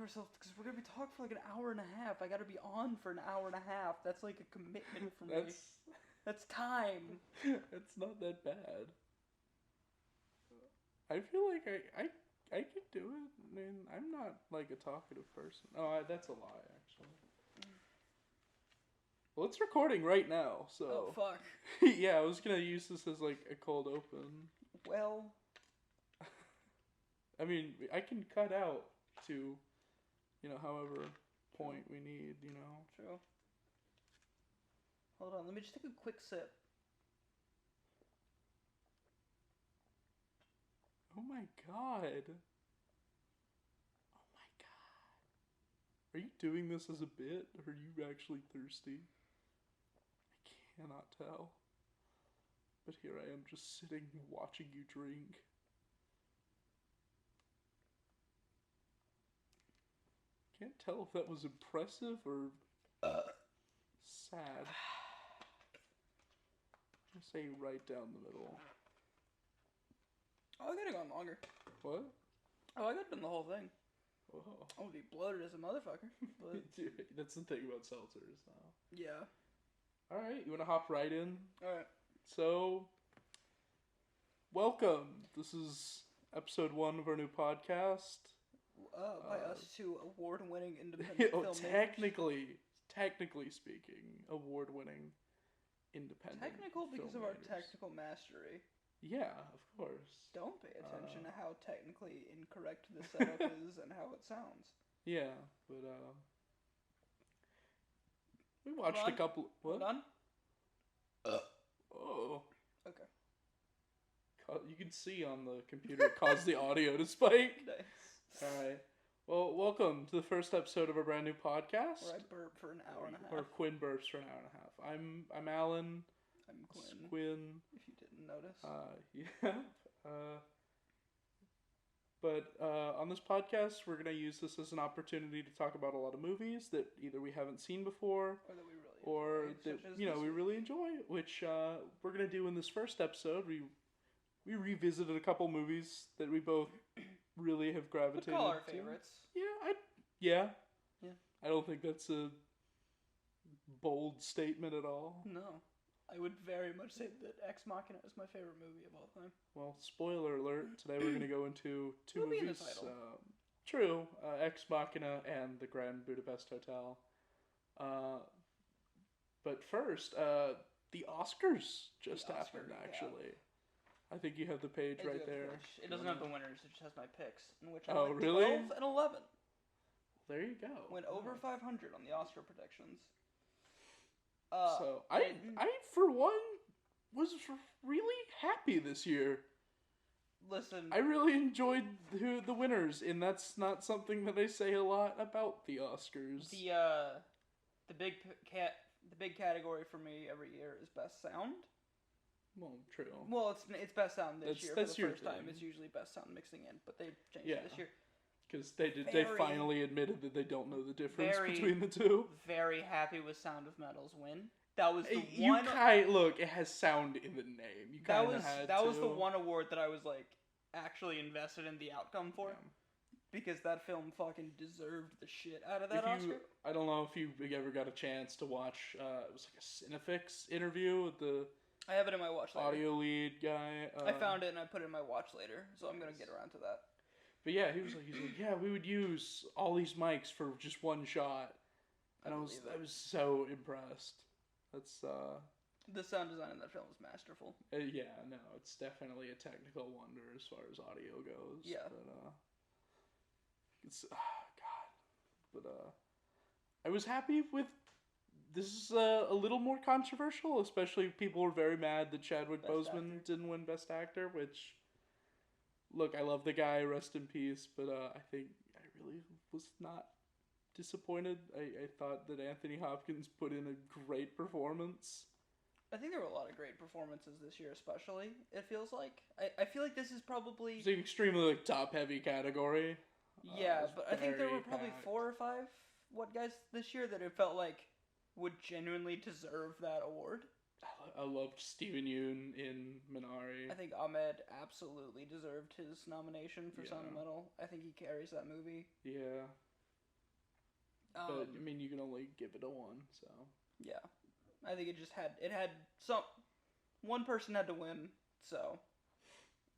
to ourselves because we're gonna be talking for like an hour and a half. I gotta be on for an hour and a half. That's like a commitment for me. That's time. It's not that bad. I feel like I could do it. I mean, I'm not like a talkative person. Oh, that's a lie, actually. Well, it's recording right now, so. Oh fuck. Yeah, I was gonna use this as like a cold open. Well. I mean, I can cut out to, however point we need, True. Hold on, let me just take a quick sip. Oh my god. Oh my god. Are you doing this as a bit, or are you actually thirsty? I cannot tell. But here I am just sitting watching you drink. Can't tell if that was impressive or sad. I'm gonna say right down the middle. Oh, I could have gone longer. What? Oh, I could have done the whole thing. Whoa. I'm gonna be bloated as a motherfucker. But... Dude, that's the thing about seltzers now. Yeah. Alright, you wanna hop right in? Alright. So, welcome. This is episode 1 of our new podcast. By us two award-winning independent filmmakers. Technically speaking, award-winning independent Technical because of our filmmakers. technical mastery. Yeah, of course. Don't pay attention to how technically incorrect the setup is and how it sounds. Yeah, but we watched a couple. What? Hold on. Oh. Okay. You can see on the computer it caused the audio to spike. Nice. Alright. Well, welcome to the first episode of our brand new podcast. Where I burp for an hour and a half. Or Quinn burps for an hour and a half. I'm Alan. I'm Quinn. Quinn. If you didn't notice. Yeah. But on this podcast, we're going to use this as an opportunity to talk about a lot of movies that either we haven't seen before or that we really enjoy, we really enjoy, which we're going to do in this first episode. We revisited a couple movies that we both really have gravitated to. Call our favorites. Yeah. Yeah. I don't think that's a bold statement at all. No. I would very much say that Ex Machina is my favorite movie of all time. Well, spoiler alert, today we're going to go into two It'll movies. Be in the title. True. Ex Machina and The Grand Budapest Hotel. But first, the Oscars just happened, actually. I think you have the page right there. It doesn't have the winners, it just has my picks, in which I went really? 12 and 11. There you go. Went over 500 on the Oscar predictions. So, I for one, was really happy this year. Listen. I really enjoyed the winners, and that's not something that I say a lot about the Oscars. The big category for me every year is Best Sound. Well, true. Well, it's Best Sound this year for the first time. Thing. It's usually Best Sound mixing in, but they changed it this year. Because they finally admitted that they don't know the difference between the two. Very happy with Sound of Metal's win. That was the one. Look, it has sound in the name. That was the one award that I was like actually invested in the outcome for, because that film fucking deserved the shit out of that Oscar. I don't know if you ever got a chance to watch. It was like a Cinefix interview with the. I have it in my watch later. Audio lead guy. I found it and I put it in my watch later, so I'm gonna get around to that. But yeah, he's like, yeah, we would use all these mics for just one shot, and I was so impressed. That's the sound design in that film is masterful. Yeah, no, it's definitely a technical wonder as far as audio goes. Yeah. But it's God. But I was happy with. This is a little more controversial, especially people were very mad that Chadwick Boseman didn't win Best Actor, which, look, I love the guy, rest in peace, but I think I really was not disappointed. I thought that Anthony Hopkins put in a great performance. I think there were a lot of great performances this year, especially, it feels like. I feel like this is probably... It's an extremely top-heavy category. Yeah, but I think there were probably 4 or 5 guys this year that it felt like would genuinely deserve that award. I loved Steven Yeun in Minari. I think Ahmed absolutely deserved his nomination for Sound of Metal. I think he carries that movie. Yeah. But I mean, you can only give it a 1. So yeah, I think it had one person had to win, so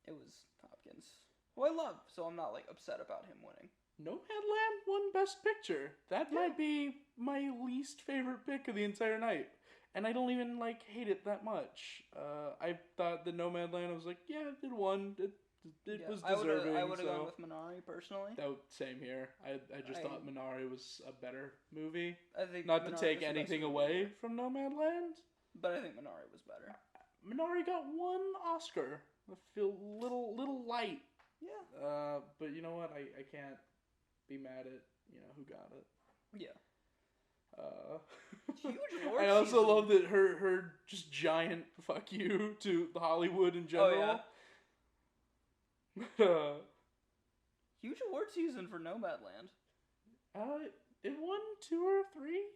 it was Hopkins, who I love. So I'm not like upset about him winning. Nomadland won Best Picture. That might be my least favorite pick of the entire night. And I don't even, like, hate it that much. I thought that Nomadland, I was like, yeah, it won. It was deserving. I would have gone with Minari, personally. Same here. I just thought Minari was a better movie. I think Not Minari to take anything away from Nomadland. But I think Minari was better. Minari got 1 Oscar. I feel little light. Yeah. But you know what? I can't be mad at, who got it. Yeah. Huge I also love that her just giant fuck you to Hollywood in general. Oh, yeah. Huge award season for Nomadland. It won 2 or 3.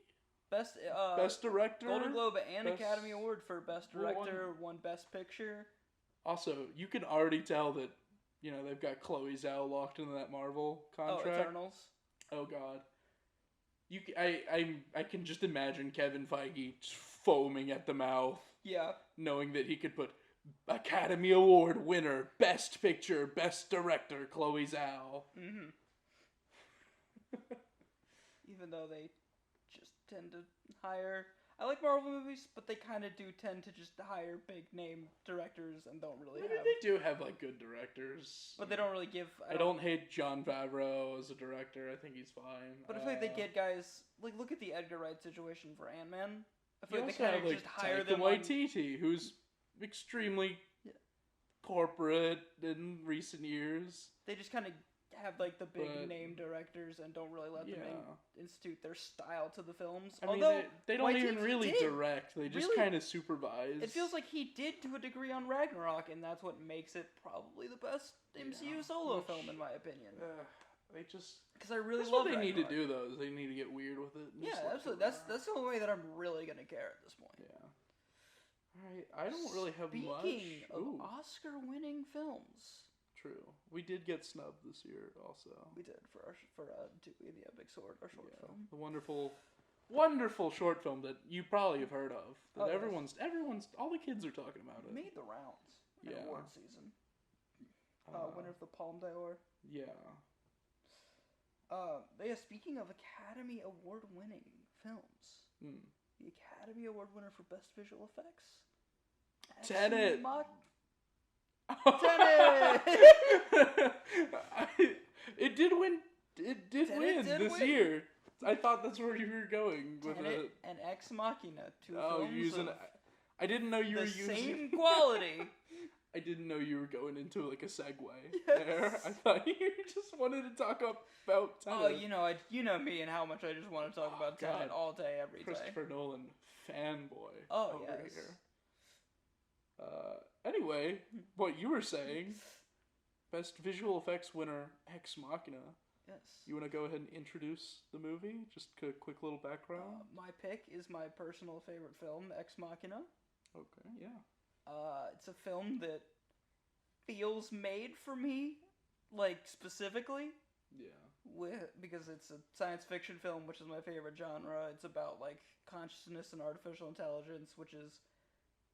Best director, Golden Globe and Academy Award for Best Director, won Best Picture. Also, you can already tell that they've got Chloe Zhao locked into that Marvel contract. Oh, Eternals. Oh God. I can just imagine Kevin Feige just foaming at the mouth. Yeah. Knowing that he could put Academy Award winner, Best Picture, Best Director, Chloe Zhao. Mm-hmm. Even though they just tend to hire... I like Marvel movies, but they kind of do tend to just hire big-name directors and don't really have... They do have, like, good directors. But they don't really give... I don't hate Jon Favreau as a director. I think he's fine. But I feel like they get guys... Like, look at the Edgar Wright situation for Ant-Man. I feel like they kind of just hire them Waititi, who's extremely corporate in recent years. They just kind of have, like, the big-name directors and don't really let them institute their style to the films. I mean, they don't even really direct. They just kind of supervise. It feels like he did to a degree on Ragnarok, and that's what makes it probably the best MCU solo film, in my opinion. They just... Because I really love what they Ragnarok. need to do, though. Is they need to get weird with it. Yeah, absolutely. That's the only way that I'm really going to care at this point. Yeah. Alright, I don't really have much. Speaking of Oscar-winning films... True. We did get snubbed this year, also. We did for Dewey the Epic Sword, our short film. The wonderful short film that you probably have heard of. That everyone's, all the kids are talking about it. Made the rounds in award season. Winner of the Palme d'Or. Yeah. Speaking of Academy Award-winning films, the Academy Award winner for Best Visual Effects, Tenet. Tenet. It did win. It did win this year. I thought that's where you were going with it. And Ex Machina, two films. I didn't know you were using the same quality. I didn't know you were going into like a segue there. I thought you just wanted to talk about Tenet. Oh, you know me and how much I just want to talk about Tenet all day, every day. Christopher Nolan fanboy. Oh, over here. Anyway, what you were saying, Best Visual Effects winner, Ex Machina. Yes. You want to go ahead and introduce the movie? Just a quick little background. My pick is my personal favorite film, Ex Machina. Okay, yeah. It's a film that feels made for me, like, specifically. Yeah. Because it's a science fiction film, which is my favorite genre. It's about, like, consciousness and artificial intelligence, which is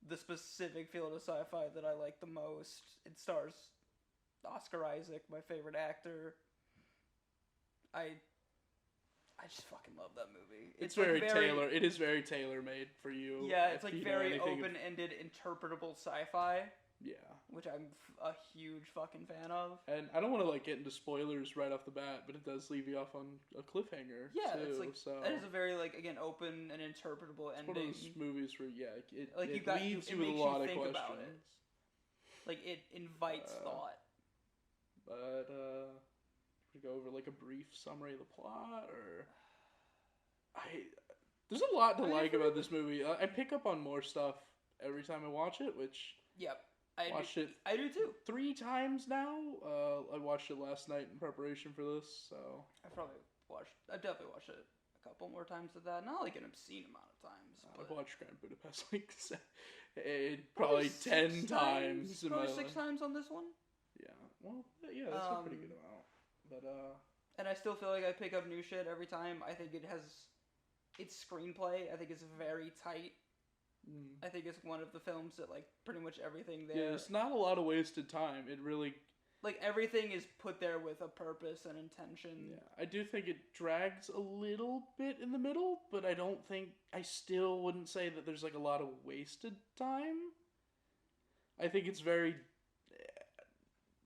the specific field of sci-fi that I like the most. It stars Oscar Isaac, my favorite actor. I just fucking love that movie. It's very tailor. It is very tailor-made for you. Yeah, it's like very open-ended, interpretable sci-fi. Yeah. Which I'm a huge fucking fan of. And I don't want to like get into spoilers right off the bat, but it does leave you off on a cliffhanger. Yeah, too, it's like it is a very like again open and interpretable ending. One of those movies where it leaves you with a lot of questions. About it. Like it invites thought. But we go over like a brief summary of the plot, or there's a lot to like about this movie. I pick up on more stuff every time I watch it, which I watched it. I do too. 3 times now. I watched it last night in preparation for this, so I've definitely watched it a couple more times than that. Not like an obscene amount of times. I've watched Grand Budapest like probably 10 times. Probably 6 times on this one. Yeah. Well, yeah, that's a pretty good amount. But And I still feel like I pick up new shit every time. I think it has... Its screenplay, I think, is very tight. I think it's one of the films that, like, pretty much everything there... Yeah, it's not a lot of wasted time. It really... Like, everything is put there with a purpose and intention. Yeah, I do think it drags a little bit in the middle, but I don't think... I still wouldn't say that there's, like, a lot of wasted time. I think it's very...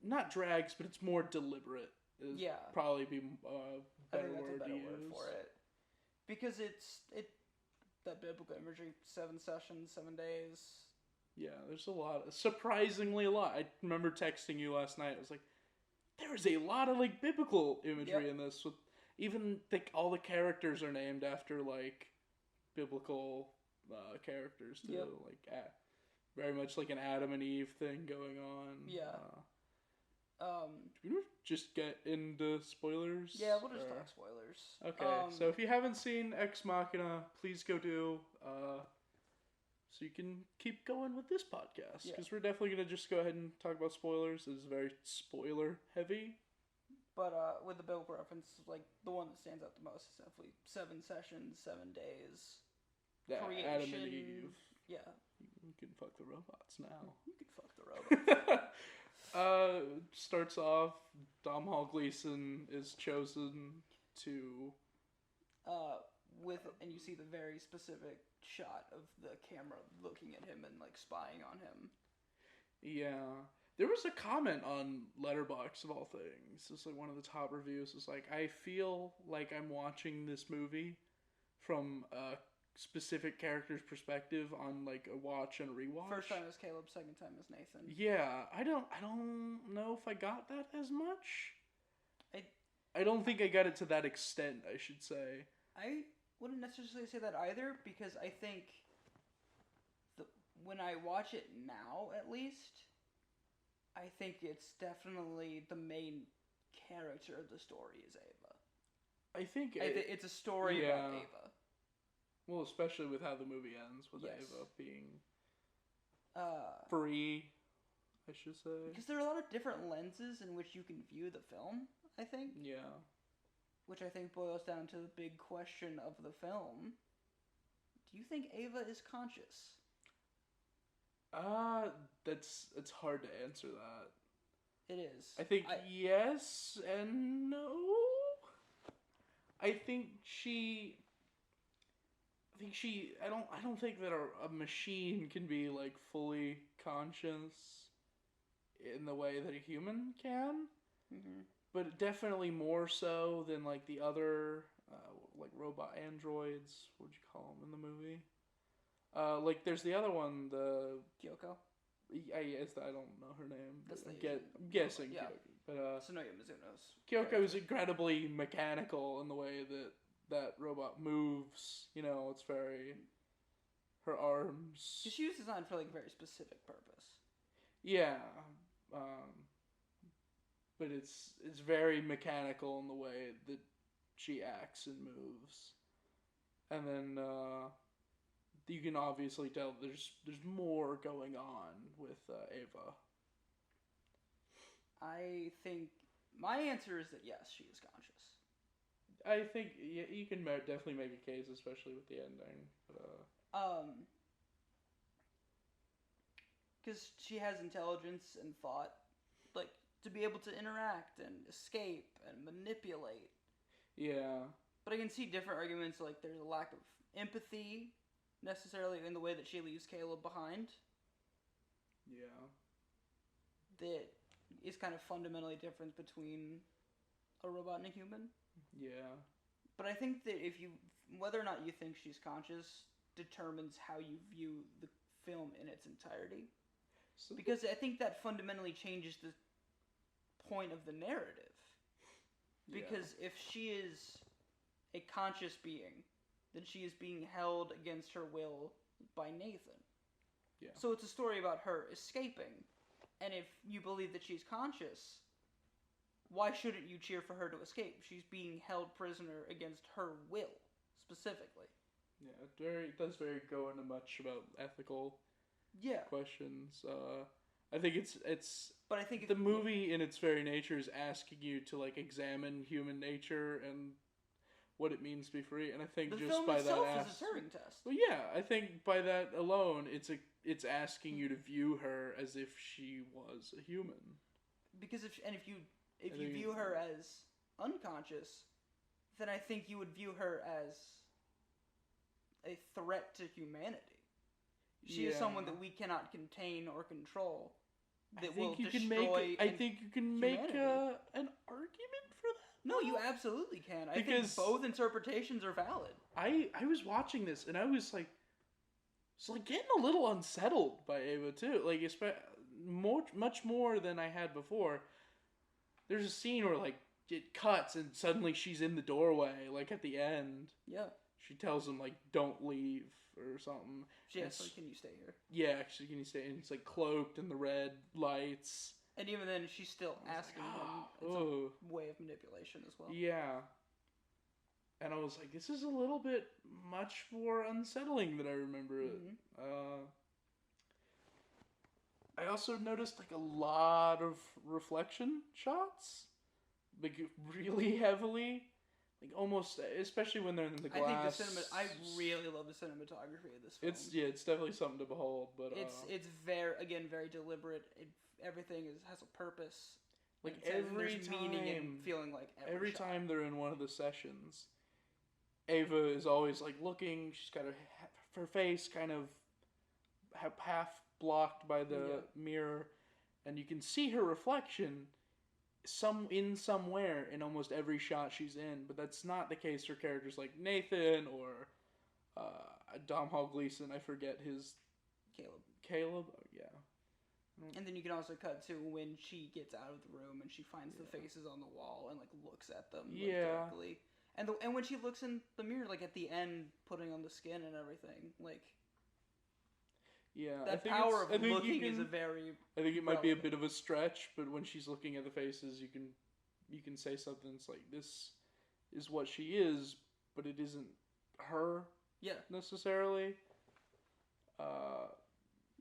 Not drags, but it's more deliberate. Yeah. Probably be a better I think word that's a better to word use. for it. Because it's that biblical imagery, 7 sessions, 7 days. Yeah, there's a lot. Surprisingly a lot. I remember texting you last night. I was like, there's a lot of, like, biblical imagery in this. With even, like, all the characters are named after, like, biblical characters, too. Yep. Like, very much like an Adam and Eve thing going on. Yeah. Do we just get into spoilers? Yeah, we'll just talk spoilers. Okay, so if you haven't seen Ex Machina, please go do, so you can keep going with this podcast. Because we're definitely going to just go ahead and talk about spoilers. It's very spoiler heavy. But with the biblical reference, like, the one that stands out the most is definitely 7 sessions, 7 days. Yeah, Creation. Adam and Eve. Yeah. You can fuck the robots now. You can fuck the robots. Starts off, Domhnall Gleeson is chosen to... and you see the very specific shot of the camera looking at him and, like, spying on him. Yeah. There was a comment on Letterboxd, of all things. It's like one of the top reviews. It's like, I feel like I'm watching this movie from a specific character's perspective on, like, a watch and rewatch. First time as Caleb, second time as Nathan. Yeah, I don't know if I got that as much. I don't think I got it to that extent, I should say. I wouldn't necessarily say that either, because I think when I watch it now, at least, I think it's definitely the main character of the story is Ava. I think it's a story about Ava. Well, especially with how the movie ends, with Ava being free, I should say. Because there are a lot of different lenses in which you can view the film, I think. Yeah. Which I think boils down to the big question of the film. Do you think Ava is conscious? It's hard to answer that. It is. I think yes and no. I don't think that a machine can be, like, fully conscious in the way that a human can. Mm-hmm. But definitely more so than, like, the other, like, robot androids. What would you call them in the movie? Like, there's the other one, the... Kyoko? I don't know her name. I'm guessing yeah. Kyoko. But, Sonoya Mizuno's Kyoko is incredibly mechanical in the way that robot moves. You know, it's very... Her arms... She was designed for, like, a very specific purpose. Yeah. But it's very mechanical in the way that she acts and moves. And then, you can obviously tell there's more going on with Ava. I think my answer is that yes, she is conscious. I think you can definitely make a case, especially with the ending. Because she has intelligence and thought, like, to be able to interact and escape and manipulate. Yeah. But I can see different arguments, like there's a lack of empathy, necessarily in the way that she leaves Caleb behind. Yeah. That is kind of fundamentally different between a robot and a human. Yeah. But I think that whether or not you think she's conscious determines how you view the film in its entirety. Because I think that fundamentally changes the point of the narrative. Because if she is a conscious being, then she is being held against her will by Nathan. Yeah. So it's a story about her escaping. And if you believe that she's conscious, why shouldn't you cheer for her to escape? She's being held prisoner against her will, specifically. Yeah, it does go into much about ethical questions. I think it's But I think the movie in its very nature is asking you to like examine human nature and what it means to be free, and I think the just film by itself that is a Turing test. well, yeah, I think by that alone, it's asking you to view her as if she was a human. Because if you view her as unconscious, then I think you would view her as a threat to humanity. She is someone that we cannot contain or control. That will destroy. I think you can make an argument for that. No, you absolutely can. I think both interpretations are valid. I was watching this and I was like, getting a little unsettled by Ava too. Like, much more than I had before. There's a scene where like it cuts and suddenly she's in the doorway. Like at the end, yeah, she tells him like, "Don't leave" or something. She asks, like, "Can you stay here?" Yeah, actually, can you stay? And it's like cloaked in the red lights. And even then, she's still asking him. It's a way of manipulation as well. Yeah. And I was like, this is a little bit much more unsettling than I remember it. I also noticed like a lot of reflection shots, like really heavily, like almost, especially when they're in the glass. I really love the cinematography of this film. It's definitely something to behold. But it's very deliberate. Everything has a purpose. Like every time, meaning and feeling like every time they're in one of the sessions, Ava is always like looking. She's got her face kind of half blocked by the mirror, and you can see her reflection somewhere in almost every shot she's in. But that's not the case for characters like Nathan or Domhnall Gleeson. I forget his Caleb. Oh, yeah. And then you can also cut to when she gets out of the room and she finds the faces on the wall and like looks at them directly. And when she looks in the mirror, like at the end, putting on the skin and everything, like that power of looking is a very. I think it might be a bit of a stretch, but when she's looking at the faces, you can say something. It's like, this is what she is, but it isn't her. Yeah. Necessarily.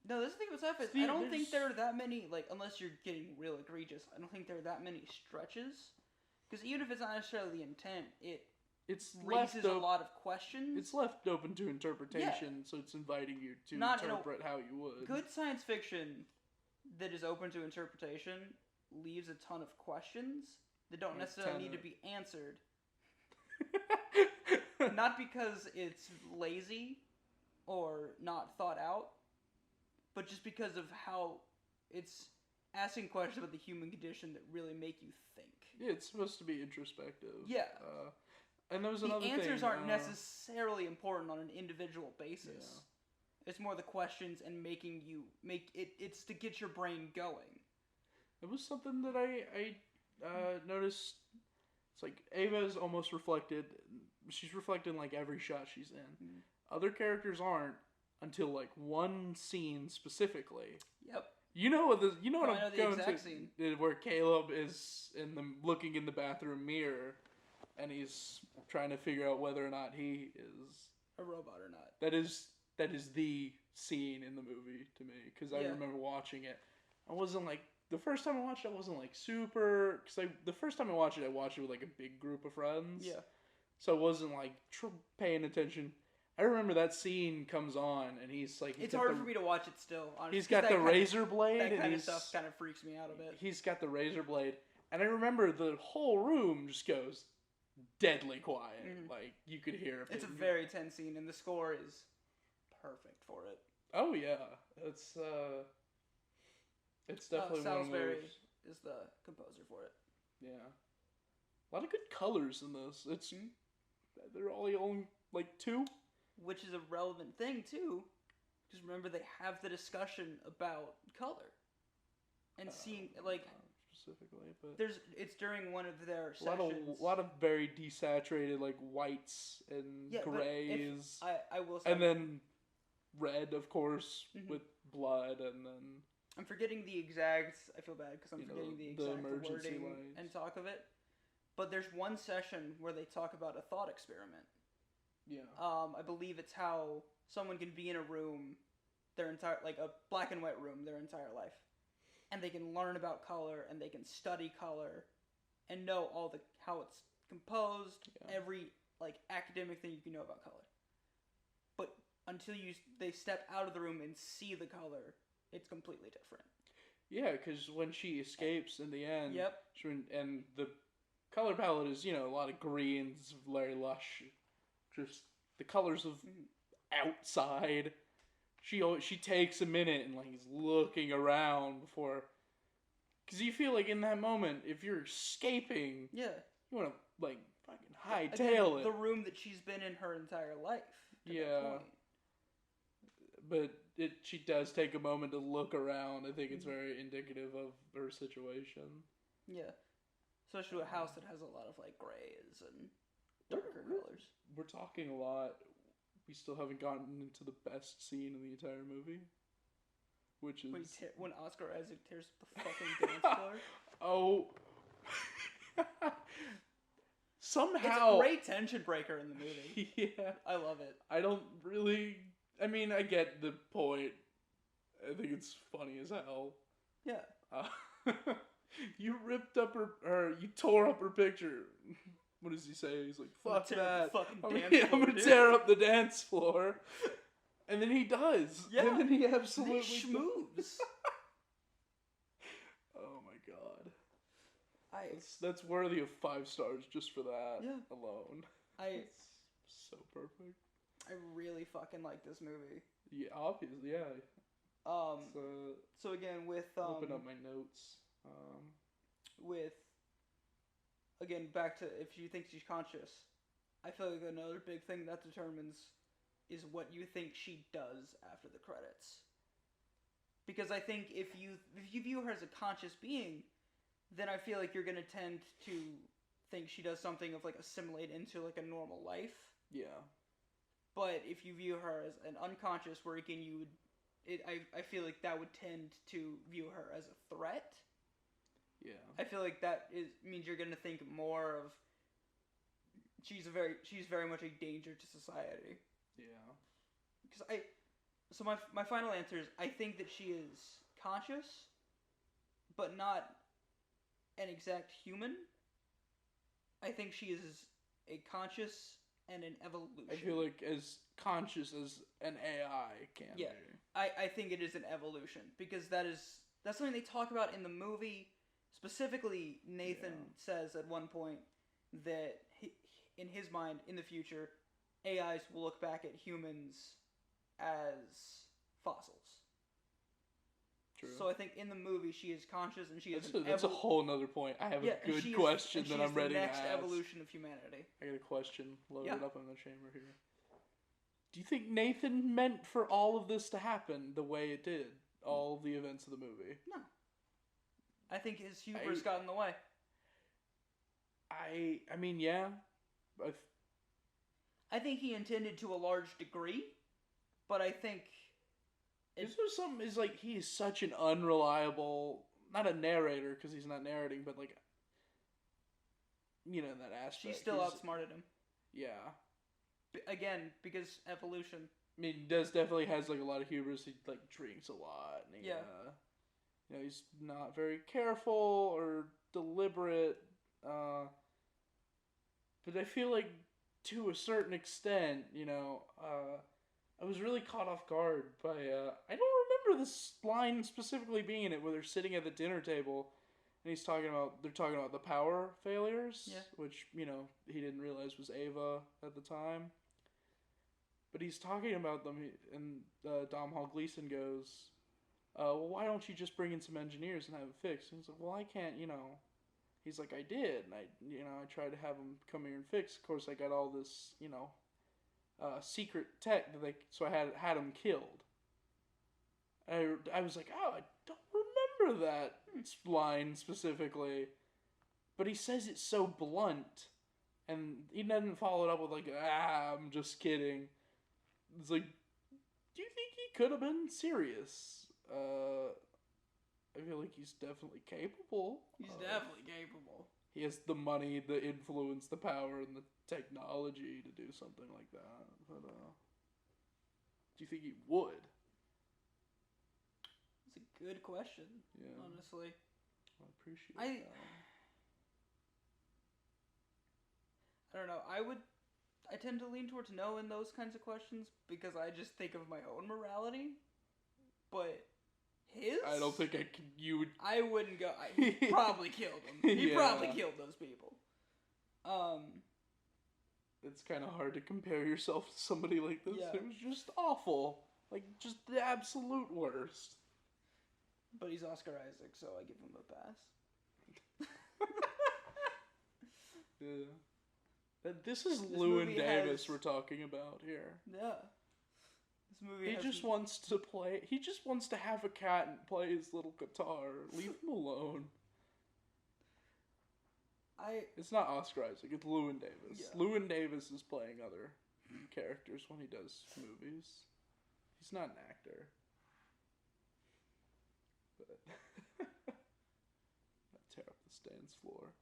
No, this is the thing with stuff is I don't think there are that many, like, unless you're getting real egregious, I don't think there are that many stretches. Because even if it's not necessarily the intent, it raises a lot of questions. It's left open to interpretation, so it's inviting you to interpret how you would. Good science fiction that is open to interpretation leaves a ton of questions that don't necessarily need to be answered. Not because it's lazy or not thought out, but just because of how it's asking questions about the human condition that really make you think. Yeah, it's supposed to be introspective. Yeah. And there was another thing. The answers aren't necessarily important on an individual basis. Yeah. It's more the questions and making you it's to get your brain going. It was something that I noticed. It's like Ava's almost reflected. She's reflected in like every shot she's in. Mm-hmm. Other characters aren't until like one scene specifically. Yep. You know what I'm going to scene. Where Caleb is looking in the bathroom mirror, and he's trying to figure out whether or not he is a robot or not. That is the scene in the movie to me, because I remember watching it. I wasn't like, the first time I watched it, I wasn't like super, because the first time I watched it with like a big group of friends. Yeah. So I wasn't like paying attention. I remember that scene comes on, and he's like... It's hard for me to watch it still, honestly. He's got the razor blade. That kind of stuff kind of freaks me out a bit. He's got the razor blade. And I remember the whole room just goes deadly quiet. Mm-hmm. Like, you could hear it. It's a very tense scene, and the score is perfect for it. Oh, yeah. It's definitely one of those... is the composer for it. Yeah. A lot of good colors in this. It's... They're only like 2. Which is a relevant thing, too. Because remember, they have the discussion about color. And seeing, like... Specifically, but... It's during one of their sessions. A lot of very desaturated, like, whites and grays. I will say... And then red, of course, with blood, and then... I'm forgetting the exact... I feel bad, because I'm forgetting the exact wording and talk of it. But there's one session where they talk about a thought experiment. Yeah. I believe it's how someone can be in a room, like a black and white room, their entire life, and they can learn about color, and they can study color, and know how it's composed, every academic thing you can know about color. But until they step out of the room and see the color, it's completely different. Yeah, because when she escapes in the end, Yep. And the color palette is, a lot of greens, very lush, just the colors of outside. She takes a minute and is looking around before, because you feel like in that moment, if you're escaping, you want to fucking hightail it. The room that she's been in her entire life. Yeah. But she does take a moment to look around. I think it's very indicative of her situation. Yeah. Especially a house that has a lot of grays and darker colors. We're talking a lot. We still haven't gotten into the best scene in the entire movie. Which is... when Oscar Isaac tears the fucking dance floor? Oh. Somehow... It's a great tension breaker in the movie. Yeah. I love it. I don't really... I mean, I get the point. I think it's funny as hell. Yeah. You ripped up you tore up her picture. What does he say? He's like, fuck that. I'm gonna tear up the dance floor. And then he does. Yeah. And then he absolutely schmoos. Oh my god. That's worthy of 5 stars just for that alone. It's so perfect. I really fucking like this movie. Yeah, obviously, yeah. So again, with open up my notes. Back to if you think she's conscious, I feel like another big thing that determines is what you think she does after the credits. Because I think if you view her as a conscious being, then I feel like you're gonna tend to think she does something of assimilate into a normal life. Yeah. But if you view her as an unconscious working, I feel like that would tend to view her as a threat. Yeah. I feel like means you're going to think more of she's very much a danger to society. Yeah. Because my final answer is I think that she is conscious, but not an exact human. I think she is a conscious and an evolution. I feel like as conscious as an AI can be. I think it is an evolution because that's something they talk about in the movie. Specifically, Nathan says at one point that in his mind, in the future, AIs will look back at humans as fossils. True. So I think in the movie she is conscious and she is. That's a whole nother point. I have a good question that I'm ready to ask. She is the next evolution of humanity. I got a question loaded up in the chamber here. Do you think Nathan meant for all of this to happen the way it did? All of the events of the movie? No. I think his hubris got in the way. I mean, yeah. I think he intended to a large degree, but I think... Is there something... he is such an unreliable... Not a narrator, because he's not narrating, but that aspect. She still outsmarted him. Yeah. Again, because evolution. I mean, he definitely has a lot of hubris. He drinks a lot. And he, he's not very careful or deliberate. But I feel like to a certain extent, I was really caught off guard by. I don't remember this line specifically being in it, where they're sitting at the dinner table, and they're talking about the power failures, which he didn't realize was Ava at the time. But he's talking about them, and Dom Hall Gleason goes, well, why don't you just bring in some engineers and have it fixed? And he's like, well, I can't, He's like, I did, and I tried to have them come here and fix. Of course, I got all this, secret tech so I had him killed. I was like, oh, I don't remember that line specifically. But he says it so blunt, and he doesn't follow it up with I'm just kidding. It's like, do you think he could have been serious? I feel like he's definitely capable. He's definitely capable. He has the money, the influence, the power, and the technology to do something like that. But do you think he would? It's a good question. Yeah. Honestly, I appreciate I that. I don't know. I tend to lean towards no in those kinds of questions because I just think of my own morality. But his, I don't think you would. I wouldn't go. He probably killed him. He probably killed those people. It's kind of hard to compare yourself to somebody like this. Yeah. It was just awful. Like, just the absolute worst. But he's Oscar Isaac, so I give him a pass. Yeah. This is Llewyn Davis we're talking about here. Yeah. This movie He just wants to play. He just wants to have a cat and play his little guitar. Leave him alone. It's not Oscar Isaac. It's Llewyn Davis. Yeah. Llewyn Davis is playing other characters when he does movies. He's not an actor. But I tear up the stands floor.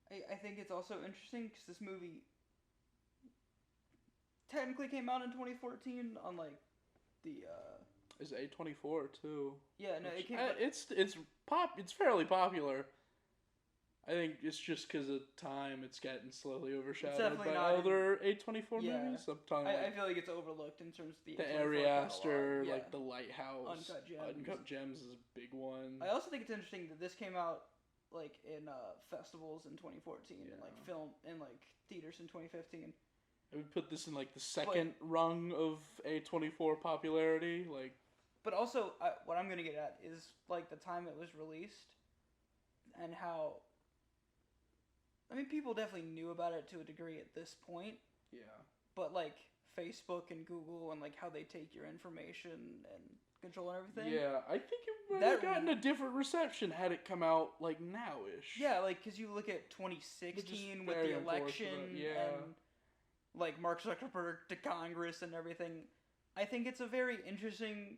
I think it's also interesting because this movie technically came out in 2014 on like the It's A24 too. Yeah, no, Which, it came. It's fairly popular. I think it's just because of time, it's getting slowly overshadowed by other A24 movies. I feel like it's overlooked in terms of the Ari Aster, like The Lighthouse, Uncut Gems is a big one. I also think it's interesting that this came out like in festivals in 2014 and like film in like theaters in 2015. I would put this in like the second rung of A24 popularity, like. But also, what I'm gonna get at is like the time it was released, and how. I mean, people definitely knew about it to a degree at this point. Yeah. But like Facebook and Google and like how they take your information and control and everything. Yeah, I think it would have gotten a different reception had it come out like now-ish. Yeah, like because you look at 2016 with the election and like Mark Zuckerberg to Congress and everything. I think it's a very interesting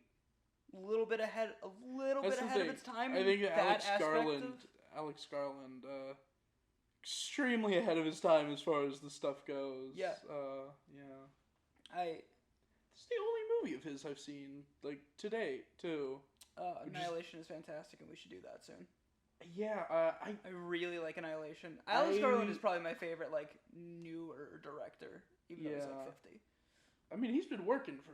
little bit ahead of its time. I think Alex Garland, extremely ahead of his time as far as the stuff goes. Yeah. It's the only movie of his I've seen, like, to date, too. Annihilation is fantastic, and we should do that soon. Yeah, I really like Annihilation. Alex Garland is probably my favorite, like, newer director, even though he's, like, 50. I mean, he's been working for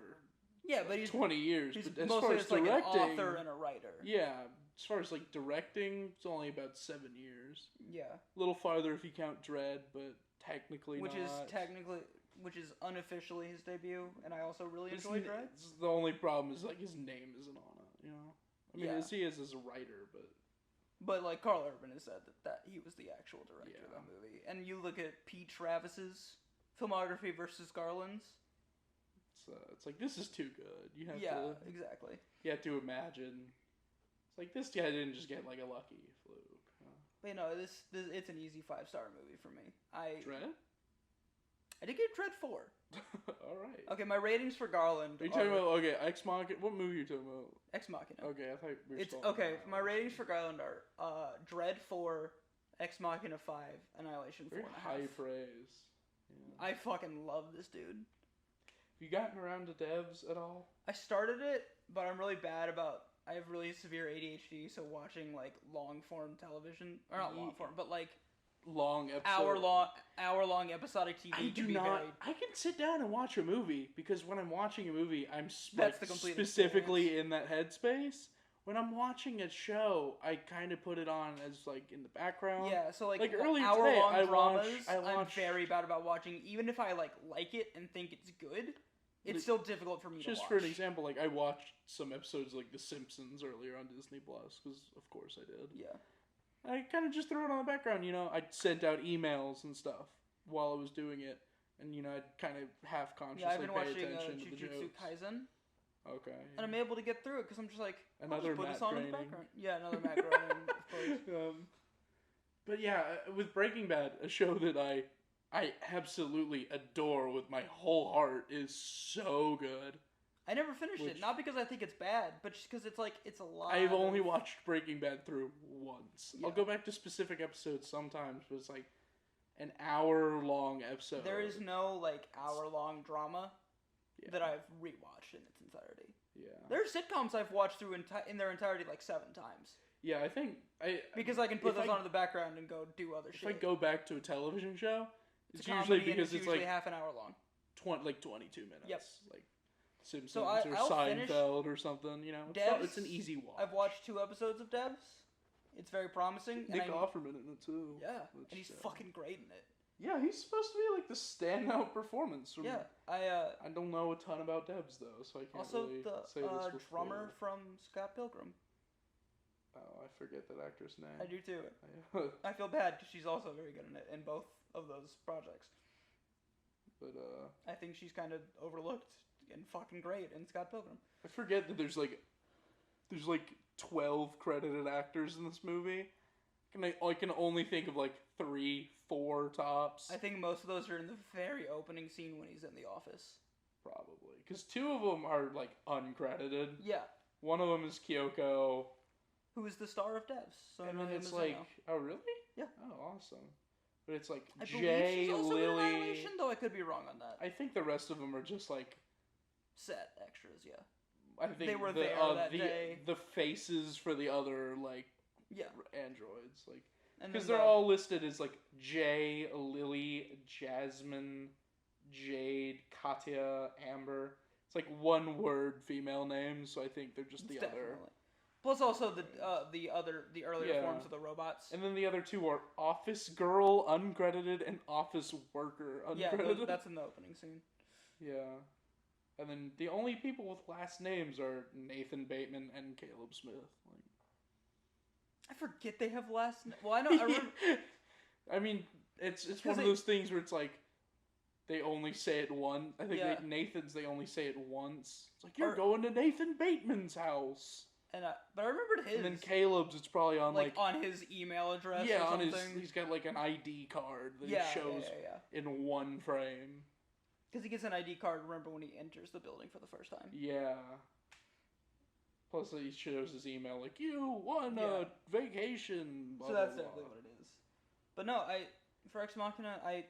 but he's 20 years. He's but as mostly far as like directing, an author and a writer. Yeah, as far as, like, directing, it's only about 7 years. Yeah. A little farther if you count Dredd, but technically Which is unofficially his debut, and I also really enjoyed Dredd. The only problem is, like, his name isn't on it, you know? I mean, he is as a writer, but... But, like, Carl Urban has said that he was the actual director of that movie. And you look at Pete Travis's filmography versus Garland's. It's like, this is too good. You have exactly. You have to imagine. It's like, this guy didn't just get, like, a lucky fluke. But, you know, this it's an easy 5-star movie for me. Dredd? I did give Dredd 4. Alright. Okay, my ratings for Garland are you talking about, Ex Machina? What movie are you talking about? Ex Machina. Okay, I thought we were my ratings for Garland are Dredd 4, Ex Machina 5, Annihilation 4.5. Very high praise. Yeah. I fucking love this dude. Have you gotten around to devs at all? I started it, but I'm really bad about... I have really severe ADHD, so watching, like, long-form television... Or not long-form, but, like... Long episode. Hour-long episodic TV. I can sit down and watch a movie, because when I'm watching a movie, I'm specifically in that headspace. When I'm watching a show, I kind of put it on as, like, in the background. Yeah, so, like earlier hour-long today, dramas, I'm very bad about watching. Even if I, like it and think it's good, it's still difficult for me to watch. Just for an example, like, I watched some episodes like The Simpsons earlier on Disney+, because, of course, I did. Yeah. I kind of just threw it on the background, you know. I sent out emails and stuff while I was doing it, and, you know, I'd kind of half-consciously I've been pay watching attention to the Jujutsu jokes. Kaisen. Okay. And I'm able to get through it because I'm just like, another I'll just put this on in the background. Yeah, another Matt Groening, of course. But yeah, with Breaking Bad, a show that I absolutely adore with my whole heart, is so good. I never finished it, not because I think it's bad, but just because it's like, it's a lot. I've only watched Breaking Bad through once. Yeah. I'll go back to specific episodes sometimes, but it's like an hour-long episode. There is no, like, hour-long drama that I've rewatched in its entirety. Yeah. There are sitcoms I've watched through in their entirety like 7 times. Yeah, I think because I can put those on in the background and go do other shit. If I go back to a television show, it's usually because it's usually like half an hour long. 22 minutes. Yep. Like Simpsons or Seinfeld or something, you know. It's an easy watch. I've watched 2 episodes of Devs. It's very promising. Nick Offerman in it too. Yeah, and he's fucking great in it. Yeah, he's supposed to be like the standout performance. I don't know a ton about Devs though, so I can't really say this. Also, the drummer from Scott Pilgrim. Oh, I forget that actress' name. I do too. I feel bad because she's also very good in it in both of those projects. But I think she's kind of overlooked and fucking great in Scott Pilgrim. I forget that there's like 12 credited actors in this movie. I can only think of like 3, 4 tops. I think most of those are in the very opening scene when he's in the office. Probably. Because 2 of them are like uncredited. Yeah. One of them is Kyoko. Who is the star of Devs. So and then it's like, oh really? Yeah. Oh, awesome. But it's like I Jay, she's also Lily. In Annihilation, though I could be wrong on that. I think the rest of them are just like set extras. Yeah. I think they were there that day. The faces for the other like yeah androids like because they're all listed as like Jay, Lily, Jasmine, Jade, Katya, Amber. It's like one word female names, so I think they're just the other. Plus also the earlier forms of the robots. And then the other 2 are Office Girl uncredited and Office Worker uncredited. Yeah, that's in the opening scene. Yeah. And then the only people with last names are Nathan Bateman and Caleb Smith. Like, I forget they have last names. Well, I know. I remember. I mean, it's one of those things where it's like they only say it once. I think Nathan's they only say it once. It's like you're going to Nathan Bateman's house. And but I remembered his. And then Caleb's, it's probably on like on his email address. Yeah, or something. on he's got like an ID card that he shows in one frame. Because he gets an ID card, remember, when he enters the building for the first time. Yeah. Plus, he shows his email, like, you won a vacation. Blah, so that's blah, definitely blah. what it is. But no, for Ex Machina, I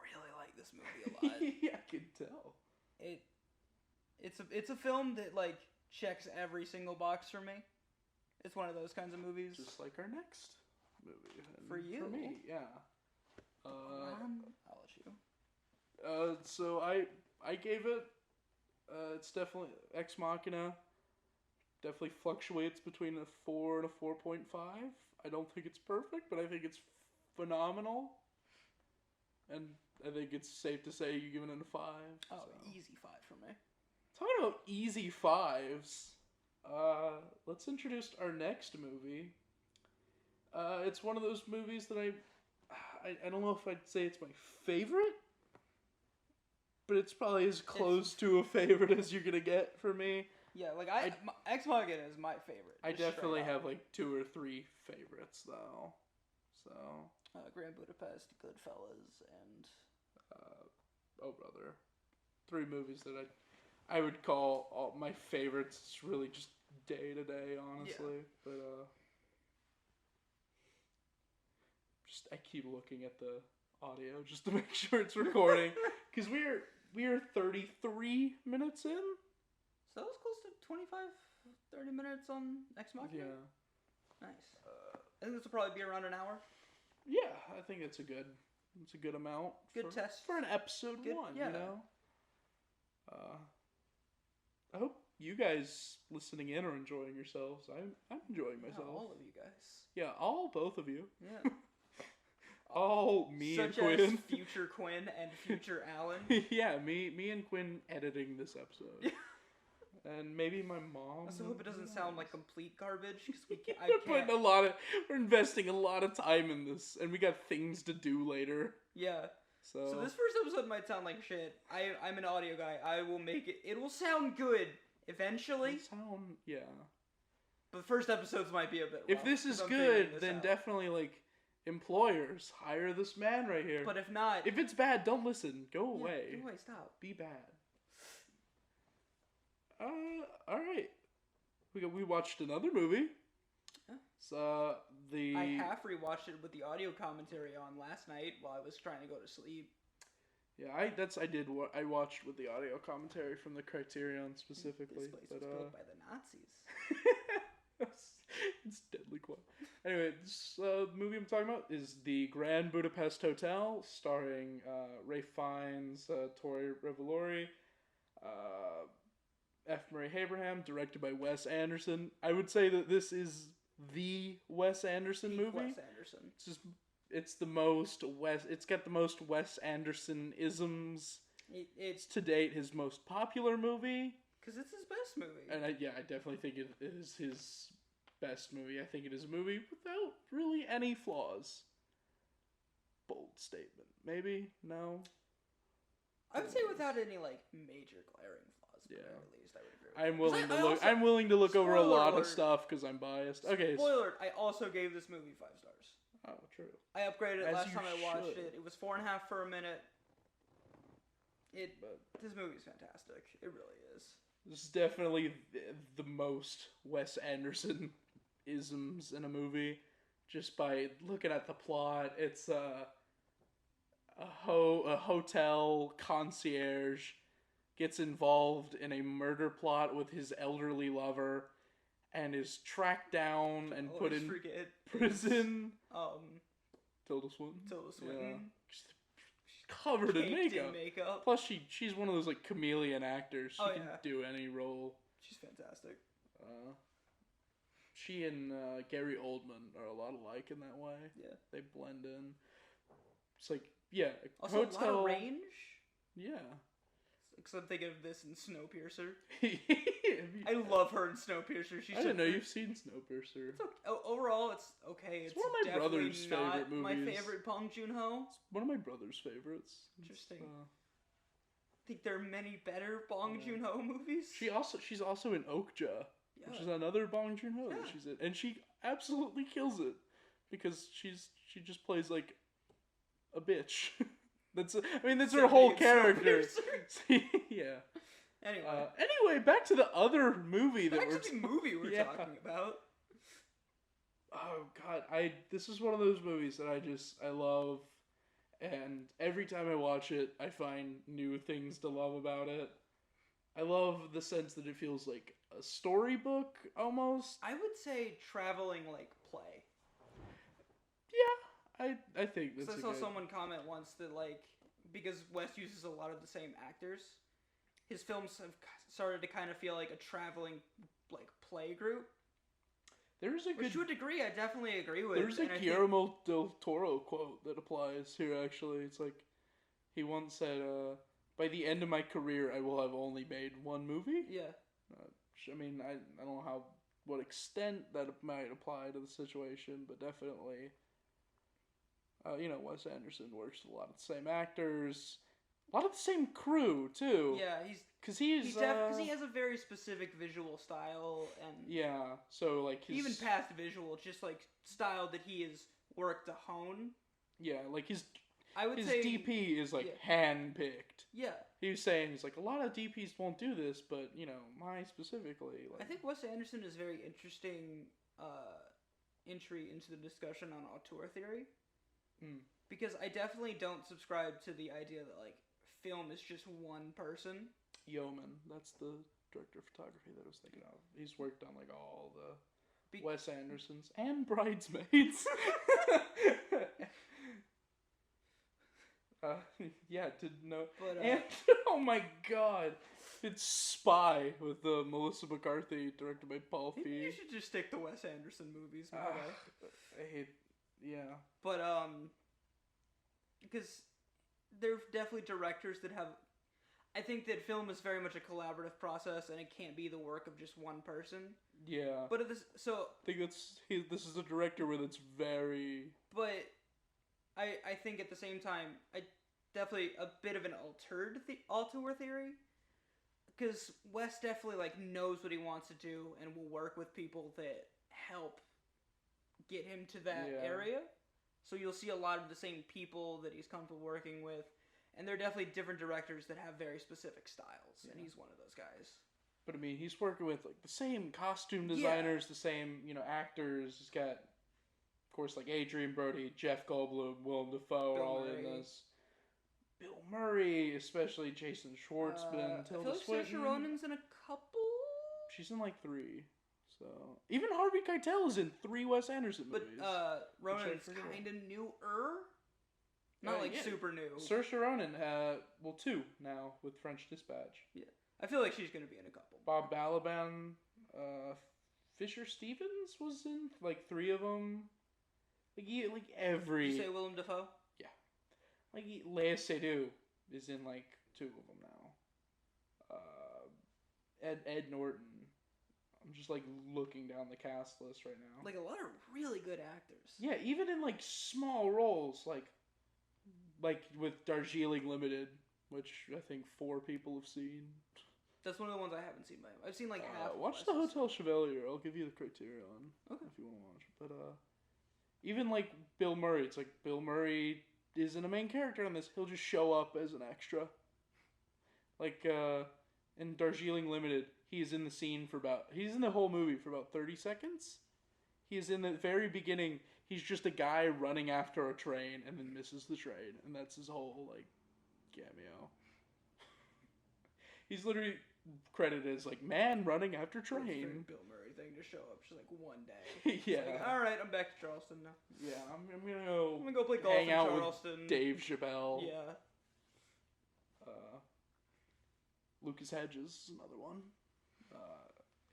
really like this movie a lot. Yeah, I can tell. It's a film that, like, checks every single box for me. It's one of those kinds of movies. Just like our next movie. For you? For me, yeah. I'll let you. So I gave it, it's definitely, Ex Machina definitely fluctuates between a 4 and a 4.5. I don't think it's perfect, but I think it's phenomenal. And I think it's safe to say you give it a 5. Oh, easy 5 for me. Talking about easy 5s, let's introduce our next movie. It's one of those movies that I don't know if I'd say it's my favorite, but it's probably as close to a favorite as you're gonna get for me. Yeah, like Ex Machina is my favorite. I definitely have like 2 or 3 favorites though. So Grand Budapest, Goodfellas, and Oh Brother, 3 movies that I would call all my favorites. It's really just day to day, honestly. Yeah. But I keep looking at the audio just to make sure it's recording because we are 33 minutes in. So that was close to 30 minutes on Ex Machina. Yeah. Nice. I think this will probably be around an hour. Yeah, I think it's a good amount. Good test for an episode 1. Yeah. You know. I hope you guys listening in are enjoying yourselves. I'm enjoying myself. Yeah, all of you guys. Yeah, both of you. Yeah. All me Such and Quinn. As future Quinn and future Alan. Yeah, me and Quinn editing this episode. And maybe my mom. I also hope it doesn't sound like complete garbage because we're investing a lot of time in this, and we got things to do later. Yeah. So this first episode might sound like shit. I'm an audio guy. I will make it. It will sound good eventually. Yeah. But first episodes might be a bit rough. If this is good, then definitely like employers hire this man right here. But if not, if it's bad, don't listen. Go away. Go away. Stop. Be bad. All right. We watched another movie. Yeah. So I half rewatched it with the audio commentary on last night while I was trying to go to sleep. Yeah, I watched with the audio commentary from the Criterion specifically. This place was built by the Nazis. It's deadly quiet. Anyway, this movie I'm talking about is the Grand Budapest Hotel, starring Ralph Fiennes, Tori Revolori, F. Murray Abraham, directed by Wes Anderson. I would say that this is the Wes Anderson movie. Wes Anderson. It's the most Wes. It's got the most Wes Anderson isms. It's to date his most popular movie. Because it's his best movie. And I definitely think it is his best movie. I think it is a movie without really any flaws. Bold statement. Maybe? No? I would say without any, like, major glaring flaws. Yeah. At least I would agree with I'm willing to look over a lot of stuff because I'm biased. Okay. Spoiler, I also gave this movie 5 stars. Oh, true. I upgraded it last time I watched it. It was 4.5 for a minute. This movie's fantastic. It really is. This is definitely the most Wes Anderson isms in a movie. Just by looking at the plot, it's a hotel concierge gets involved in a murder plot with his elderly lover and is tracked down and put in prison. Tilda Swinton. Yeah. She's covered in makeup. Plus, she's one of those like chameleon actors. She can do any role. She's fantastic. She and Gary Oldman are a lot alike in that way. Yeah, they blend in. It's like also hotel. A lot of range. Yeah. Because I'm thinking of this in Snowpiercer. I love her in Snowpiercer. I didn't know you've seen Snowpiercer. Overall, it's okay. It's one of my brother's favorite movies. My favorite Bong Joon-ho. It's one of my brother's favorites. Interesting. I think there are many better Bong Joon-ho movies. She's also in Okja, which is another Bong Joon-ho that she's in, and she absolutely kills it because she just plays like a bitch. That's her whole character. Yeah. Anyway, back to the other movie we're talking about. Oh God, this is one of those movies that I love, and every time I watch it, I find new things to love about it. I love the sense that it feels like a storybook almost. I would say traveling like play. Yeah. I think that's I saw someone comment once that, like, because Wes uses a lot of the same actors, his films have started to kind of feel like a traveling, like, play group. Which to a degree, I definitely agree with. There's a Guillermo del Toro quote that applies here, actually. It's like, he once said, by the end of my career, I will have only made one movie. Yeah. I mean, I don't know what extent that might apply to the situation, but definitely... Wes Anderson works with a lot of the same actors, a lot of the same crew too. Yeah, because he has a very specific visual style, and so like even past visual, just like style that he has worked to hone. Yeah, like his say, DP is like hand-picked. Yeah, he was saying he's like a lot of DPs won't do this, but mine specifically. Like, I think Wes Anderson is very interesting entry into the discussion on auteur theory. Because I definitely don't subscribe to the idea that, like, film is just one person. Yeoman, that's the director of photography that I was thinking of. He's worked on, like, all the Wes Andersons and Bridesmaids. Didn't know. But, and, oh my God, it's Spy with Melissa McCarthy, directed by Paul Feig. You should just stick to Wes Anderson movies. Yeah. But, because there are definitely directors that have... I think that film is very much a collaborative process, and it can't be the work of just one person. Yeah. But I think this is a director where that's very... But I think at the same time, definitely a bit of an auteur theory. Because Wes definitely, like, knows what he wants to do and will work with people that help get him to that area. So you'll see a lot of the same people that he's comfortable working with, and there are definitely different directors that have very specific styles, and he's one of those guys. But I mean, he's working with like the same costume designers, the same actors. He's got, of course, like Adrian Brody, Jeff Goldblum, Willem Dafoe, all in this. Bill Murray, especially Jason Schwartzman, I Tilda feel like Swinton. Saoirse Ronan's in a couple. She's in like 3. So even Harvey Keitel is in 3 Wes Anderson But movies. Ronan's kind of newer. Not super new. Saoirse Ronan, 2 now with French Dispatch. Yeah, I feel like she's gonna be in a couple. Bob Balaban, Fisher Stevens was in like 3 of them. Like every. Did you say Willem Dafoe? Yeah, like Léa Seydoux is in like 2 of them now. Ed Norton. I'm just like looking down the cast list right now. Like a lot of really good actors. Yeah, even in like small roles, like with Darjeeling Limited, which I think 4 people have seen. That's one of the ones I haven't seen. I've seen like half. Watch the Hotel Chevalier. I'll give you the criterion if you want to watch it. But even like Bill Murray, it's like Bill Murray isn't a main character on this. He'll just show up as an extra. Like in Darjeeling Limited, he's in the scene he's in the whole movie for about 30 seconds. He is in the very beginning. He's just a guy running after a train and then misses the train, and that's his whole like cameo. He's literally credited as like man running after train. It's a very Bill Murray thing to show up just like one day. Yeah. Like, all right, I'm back to Charleston now. Yeah, I'm gonna go play golf hang in out Charleston. with Dave Chappelle. Yeah. Lucas Hedges is another one.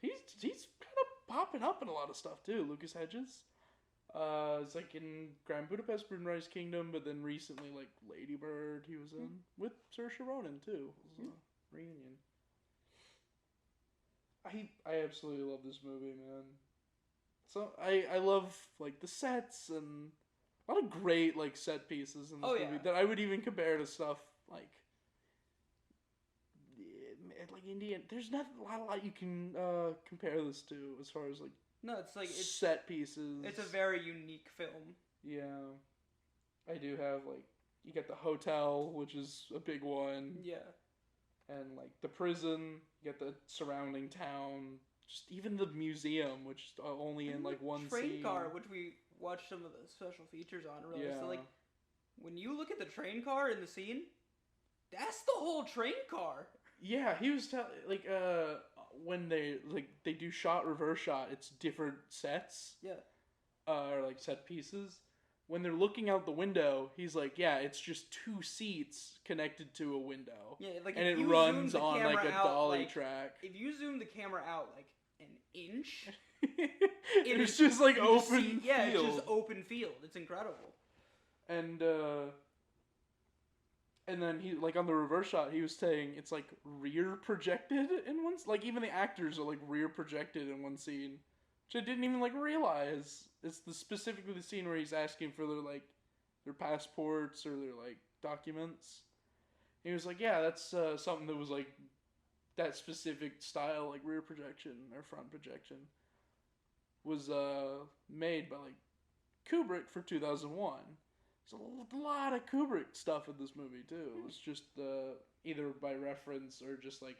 He's kind of popping up in a lot of stuff too. Lucas Hedges. It's like in Grand Budapest, Moonrise Kingdom, but then recently like Lady Bird he was in with Saoirse Ronan too. It was a reunion. I absolutely love this movie, man. So I love like the sets and a lot of great like set pieces in this movie that I would even compare to stuff like Indian. There's not a lot you can compare this to as far as like it's set pieces. It's a very unique film. Yeah, I do have like you get the hotel, which is a big one. Yeah, and like the prison, you get the surrounding town, just even the museum, which is only in like one train scene. car, which we watched some of the special features on earlier. So like when you look at the train car in the scene, that's the whole train car. Yeah, he was like when they do shot reverse shot, it's different sets. Yeah. Or like set pieces. When they're looking out the window, he's like, yeah, it's just 2 seats connected to a window. Yeah, like and it runs on like a dolly track. If you zoom the camera out like an inch, it's just like open field. Yeah, it's just open field. It's incredible. And then he like on the reverse shot, he was saying it's like rear projected in one. Like even the actors are like rear projected in one scene, which I didn't even like realize. It's specifically the scene where he's asking for their passports or their like documents. And he was like, yeah, that's something that was like that specific style, like rear projection or front projection, was made by like Kubrick for 2001. There's a lot of Kubrick stuff in this movie too. It was just either by reference or just like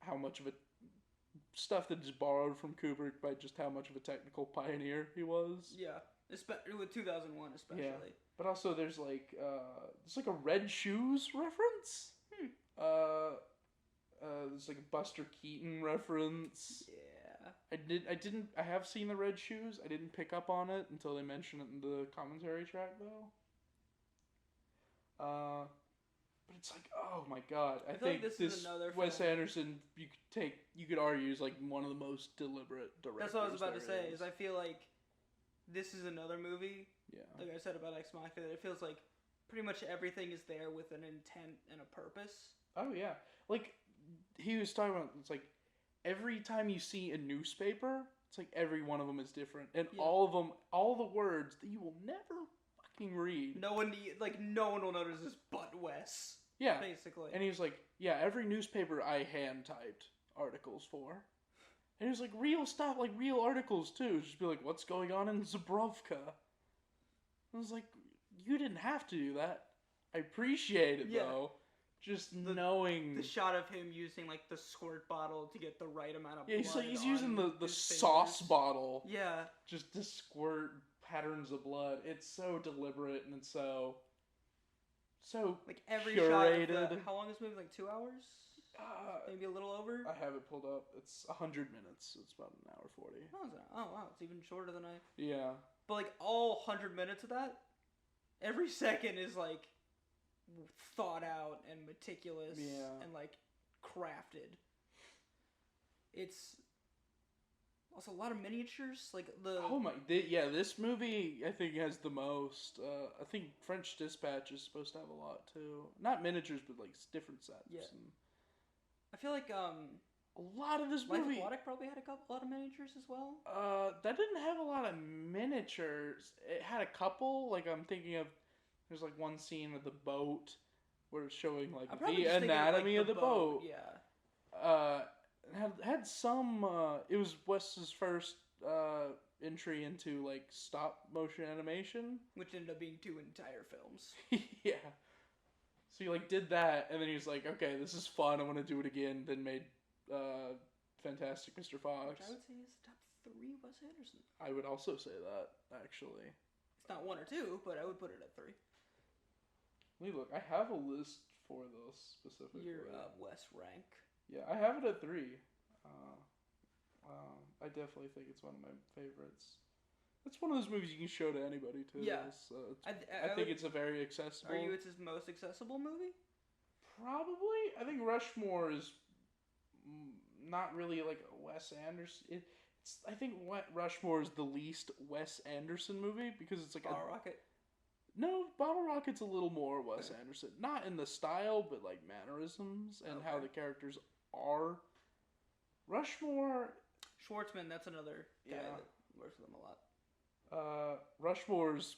how much of it stuff that is borrowed from Kubrick by just how much of a technical pioneer he was. Yeah, with 2001 especially. Yeah. But also there's like a Red Shoes reference. There's like a Buster Keaton reference. Yeah. I have seen the Red Shoes. I didn't pick up on it until they mentioned it in the commentary track, though. But it's like, oh my god. I think like this is another Wes film. Anderson, you could argue, is like one of the most deliberate directors. That's what I was about to say, is I feel like this is another movie, yeah, like I said about Ex Machina, that it feels like pretty much everything is there with an intent and a purpose. Oh, yeah. Like, he was talking about, it's like, every time you see a newspaper, it's like every one of them is different. And all of them, all the words that you will never fucking read. No one will notice this but Wes. Yeah. Basically. And he was like, yeah, every newspaper I hand-typed articles for. And it was like real stuff, like real articles too. Just be like, what's going on in Zubrovka? I was like, you didn't have to do that. I appreciate it though. Just knowing the shot of him using like the squirt bottle to get the right amount of blood. He's using the sauce bottle. Yeah. Just to squirt patterns of blood. It's so deliberate and it's so so Like every curated. shot of how long is this movie? Like 2 hours? Maybe a little over? I have it pulled up. It's 100 minutes. It's about an hour 40. Oh, wow. It's even shorter than I... Yeah. But, like, all 100 minutes of that, every second is, like, thought out and meticulous and, like, crafted. It's also a lot of miniatures. Like, this movie, I think, has the most. I think French Dispatch is supposed to have a lot, too. Not miniatures, but, like, different sets. Yeah. I feel like, a lot of this Life movie... Aquatic probably had a lot of miniatures as well. That didn't have a lot of miniatures. It had a couple. Like, I'm thinking of... There's, like, one scene with the boat where it's showing, like, the anatomy of the boat. Yeah. Had some... it was Wes's first entry into, like, stop-motion animation. Which ended up being 2 entire films. Yeah. So he, like, did that, and then he was like, okay, this is fun, I want to do it again. Then made Fantastic Mr. Fox. Which I would say is top 3 Wes Anderson. I would also say that, actually. It's not 1 or 2, but I would put it at 3. Let me look. I have a list for those specifically. Your Wes rank. Yeah, I have it at 3. I definitely think it's one of my favorites. It's one of those movies you can show to anybody, too. Yeah. I think it's a very accessible... Are you it's his most accessible movie? Probably. I think Rushmore is not really like a Wes Anderson... I think Rushmore is the least Wes Anderson movie because it's like Bottle Rocket? No, Bottle Rocket's a little more Wes Anderson. Not in the style, but like mannerisms and how the characters are. Rushmore... Schwartzman, that's another guy that works with him a lot. Rushmore's...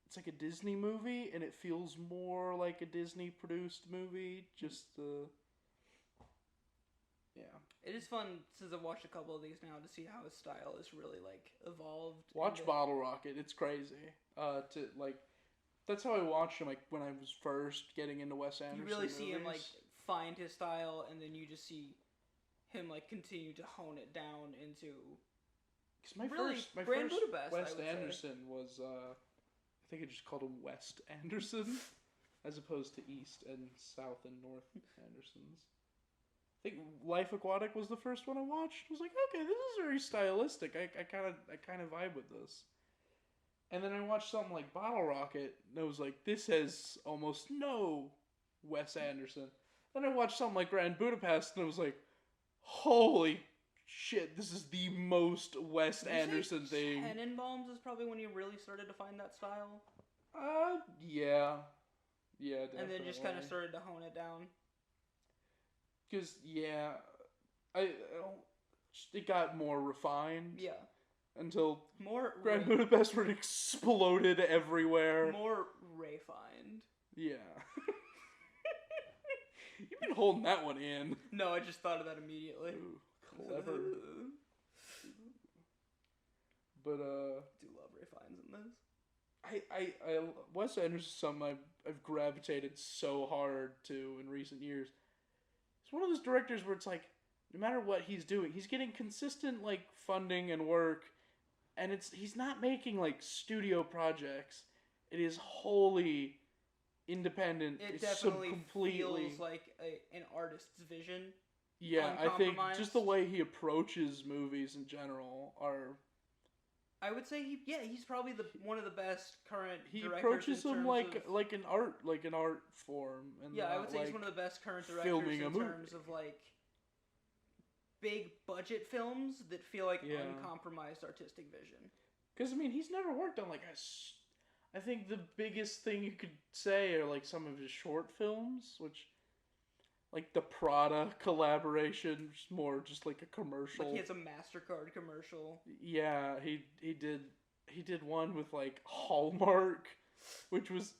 It's like a Disney movie, and it feels more like a Disney-produced movie. Just, yeah. It is fun, since I've watched a couple of these now, to see how his style is really, like, evolved. Watch Bottle Rocket. It's crazy. That's how I watched him, like, when I was first getting into Wes Anderson You really movies. see him, like, find his style, and then you just see him, like, continue to hone it down into... Because my first Budapest, Wes Anderson was, I think I just called him West Anderson, as opposed to East and South and North Andersons. I think Life Aquatic was the first one I watched. I was like, okay, this is very stylistic. I kind of vibe with this. And then I watched something like Bottle Rocket, and I was like, this has almost no Wes Anderson. Then I watched something like Grand Budapest, and I was like, holy shit, this is the most Wes Anderson thing. Tenenbaums is probably when you really started to find that style? Yeah. Yeah, definitely. And then just kind of started to hone it down? Because, it got more refined. Yeah. Until Grand Budapest where it exploded everywhere. More refined. Yeah. You've been holding that one in. No, I just thought of that immediately. Ooh, clever. But, do love refines in this. Wes Anderson is something I've gravitated so hard to in recent years. It's one of those directors where it's like, no matter what he's doing, he's getting consistent, like, funding and work, and he's not making, like, studio projects. It is wholly independent. It definitely feels like an artist's vision. Yeah, I think just the way he approaches movies in general are... I would say he's probably one of the best current directors. He approaches them like an art form. And I would say he's one of the best current directors in terms of like big budget films that feel like uncompromised artistic vision. Because I mean, he's never worked on like I think the biggest thing you could say are like some of his short films, which. Like the Prada collaboration, just more just like a commercial. Like he has a MasterCard commercial. Yeah, he did one with like Hallmark, which was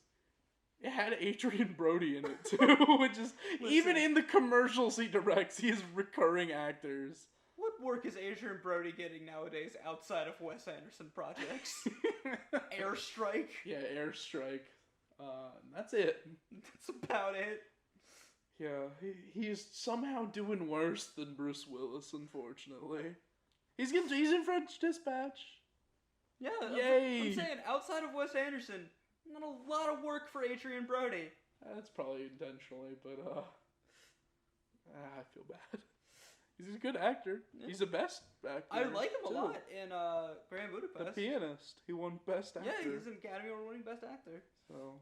it had Adrian Brody in it too, which is even in the commercials he directs, he has recurring actors. What work is Adrian Brody getting nowadays outside of Wes Anderson projects? Airstrike. Yeah, Airstrike. That's it. That's about it. Yeah, he's somehow doing worse than Bruce Willis, unfortunately. He's in French Dispatch. Yeah, yay! I'm saying, outside of Wes Anderson, not a lot of work for Adrian Brody. That's probably intentionally, but I feel bad. He's a good actor. Yeah. He's the best actor. I like him a lot in Grand Budapest. The Pianist. He won Best Actor. Yeah, he's an Academy Award-winning Best Actor. So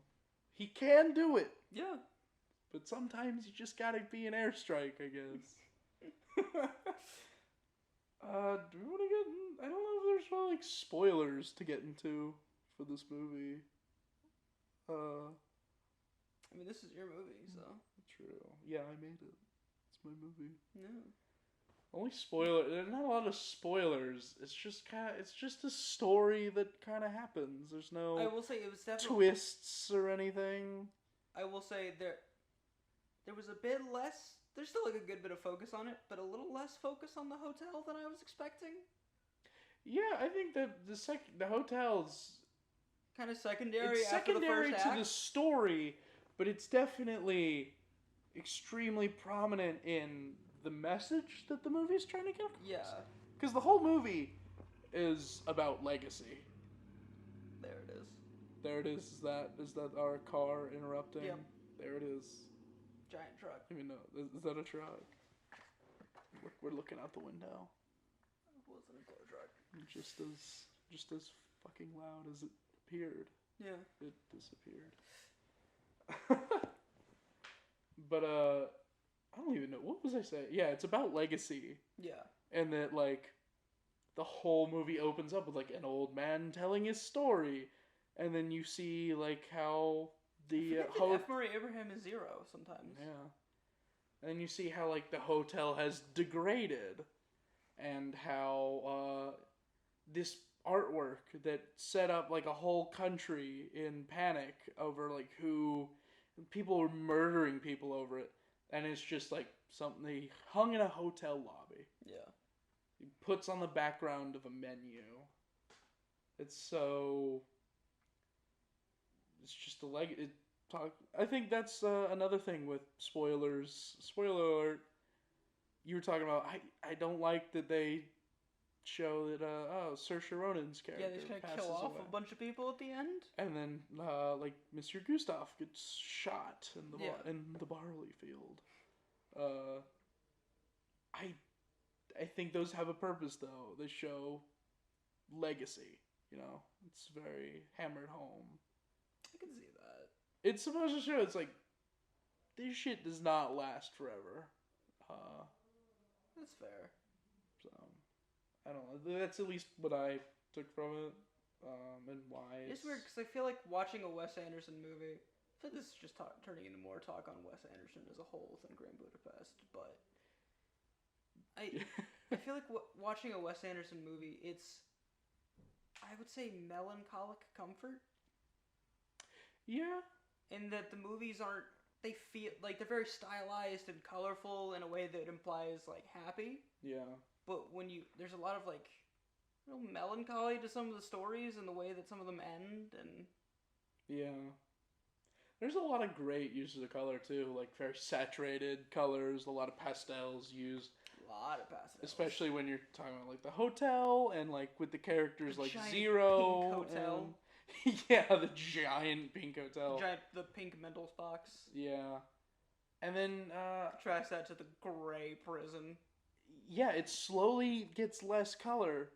he can do it. Yeah. But sometimes you just gotta be an airstrike, I guess. Do we want to get in? I don't know if there's really like spoilers to get into for this movie. I mean, this is your movie, so. True. Yeah, I made it. It's my movie. No. Only spoiler. There's not a lot of spoilers. It's just a story that kind of happens. There's no. I will say it was definitely twists or anything. I will say there was a bit less. There's still like a good bit of focus on it, but a little less focus on the hotel than I was expecting. Yeah, I think that the hotel's kind of secondary. It's after secondary the first act. to the story, but it's definitely extremely prominent in the message that the movie's trying to get across. Yeah. Because the whole movie is about legacy. There it is. There it is. Is that our car interrupting? Yep. There it is. Giant truck. I mean, no, is that a truck? We're looking out the window. It wasn't a car truck. Just as fucking loud as it appeared. Yeah. It disappeared. But I don't even know, what was I saying? Yeah, it's about legacy. Yeah. And that like the whole movie opens up with like an old man telling his story, and then you see like how the F. Murray Abraham is zero sometimes. Yeah. And you see how like the hotel has degraded, and how this artwork that set up like a whole country in panic over like who people were murdering people over it, and it's just like something they hung in a hotel lobby. Yeah. He puts on the background of a menu. It's just I think that's another thing with spoilers. Spoiler alert. You were talking about, I don't like that they show that Saoirse Ronan's character. Yeah, they just kind of kill off away. a bunch of people at the end. And then like Monsieur Gustav gets shot in the barley field. I think those have a purpose though. They show legacy. You know, it's very hammered home. I can see that. It's supposed to show it's like this shit does not last forever. That's fair. So I don't know. That's at least what I took from it, and why. It's weird because I feel like watching a Wes Anderson movie. I feel like this is just turning into more talk on Wes Anderson as a whole than Grand Budapest, but I feel like watching a Wes Anderson movie, it's, I would say, melancholic comfort. Yeah. In that the movies aren't, they feel like they're very stylized and colorful in a way that implies like happy. Yeah. But there's a lot of like real melancholy to some of the stories and the way that some of them end, and yeah. There's a lot of great uses of color too, like very saturated colors, a lot of pastels used. A lot of pastels. Especially when you're talking about like the hotel and like with the characters the like giant Zero. Pink hotel. Yeah, the giant pink hotel. The pink Mendel's box. Yeah. And then contrast that to the gray prison. Yeah, it slowly gets less color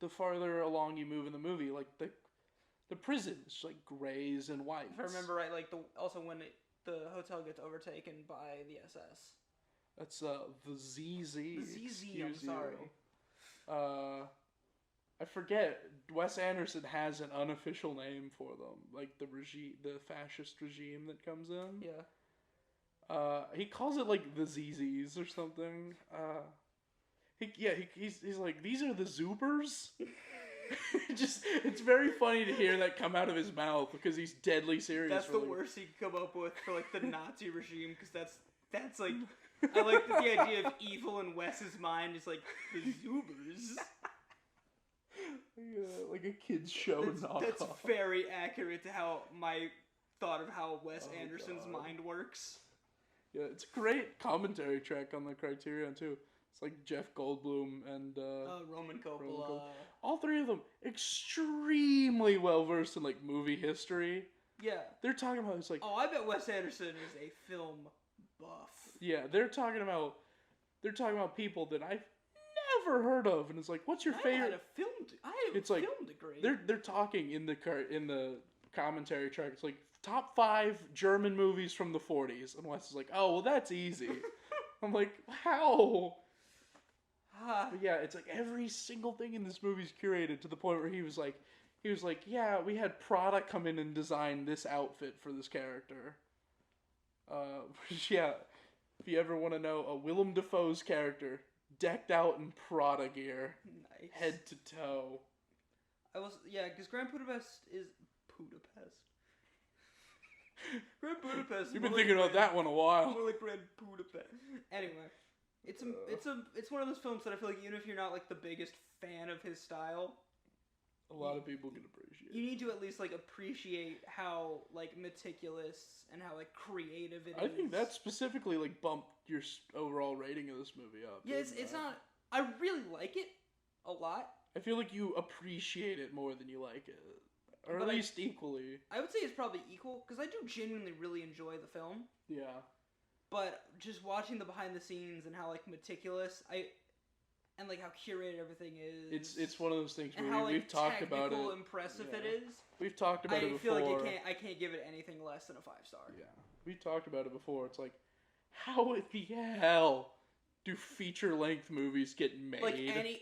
the farther along you move in the movie. Like the prison is like grays and whites. If I remember right, like also when the hotel gets overtaken by the SS. That's the ZZ. The ZZ. I'm sorry. I forget. Wes Anderson has an unofficial name for them, like the fascist regime that comes in. Yeah. He calls it like the ZZs or something. He's like, these are the Zoopers. It's very funny to hear that come out of his mouth because he's deadly serious. That's the worst he could come up with for like the Nazi regime, because that's like, I like the idea of evil in Wes's mind is like the Zoopers. Yeah, like a kid's show knockoff. That's very accurate to how my thought of how Wes Anderson's mind works. Yeah, it's a great commentary track on the Criterion too. It's like Jeff Goldblum and Roman Coppola. All three of them extremely well versed in like movie history. Yeah. They're talking about it's like. Oh, I bet Wes Anderson is a film buff. Yeah, they're talking about people that I've never heard of, and it's like, what's your favorite? I had a film degree. They're talking in the commentary track. It's like top 5 German movies from the 40s, and Wes is like, oh well, that's easy. I'm like, how? But yeah, it's like every single thing in this movie's curated to the point where he was like, yeah, we had Prada come in and design this outfit for this character. Yeah, if you ever want to know, a Willem Dafoe's character decked out in Prada gear, nice, head to toe. Because Grand Budapest is Budapest. Grand Budapest. You've been thinking about that one a while. More like Grand Budapest. Anyway, it's one of those films that I feel like even if you're not like the biggest fan of his style, a lot of people can appreciate. You need to at least like appreciate how like meticulous and how like creative it is. I think that specifically like bumped your overall rating of this movie up. Yeah, it's not. I really like it a lot. I feel like you appreciate it more than you like it, or at least equally. I would say it's probably equal because I do genuinely really enjoy the film. Yeah. But just watching the behind the scenes and how like meticulous and like how curated everything is. It's one of those things where how, we've talked about it. How impressive it is. We've talked about it before. I feel like I can't give it anything less than a 5-star. Yeah, we've talked about it before. It's like, how in the hell do feature-length movies get made?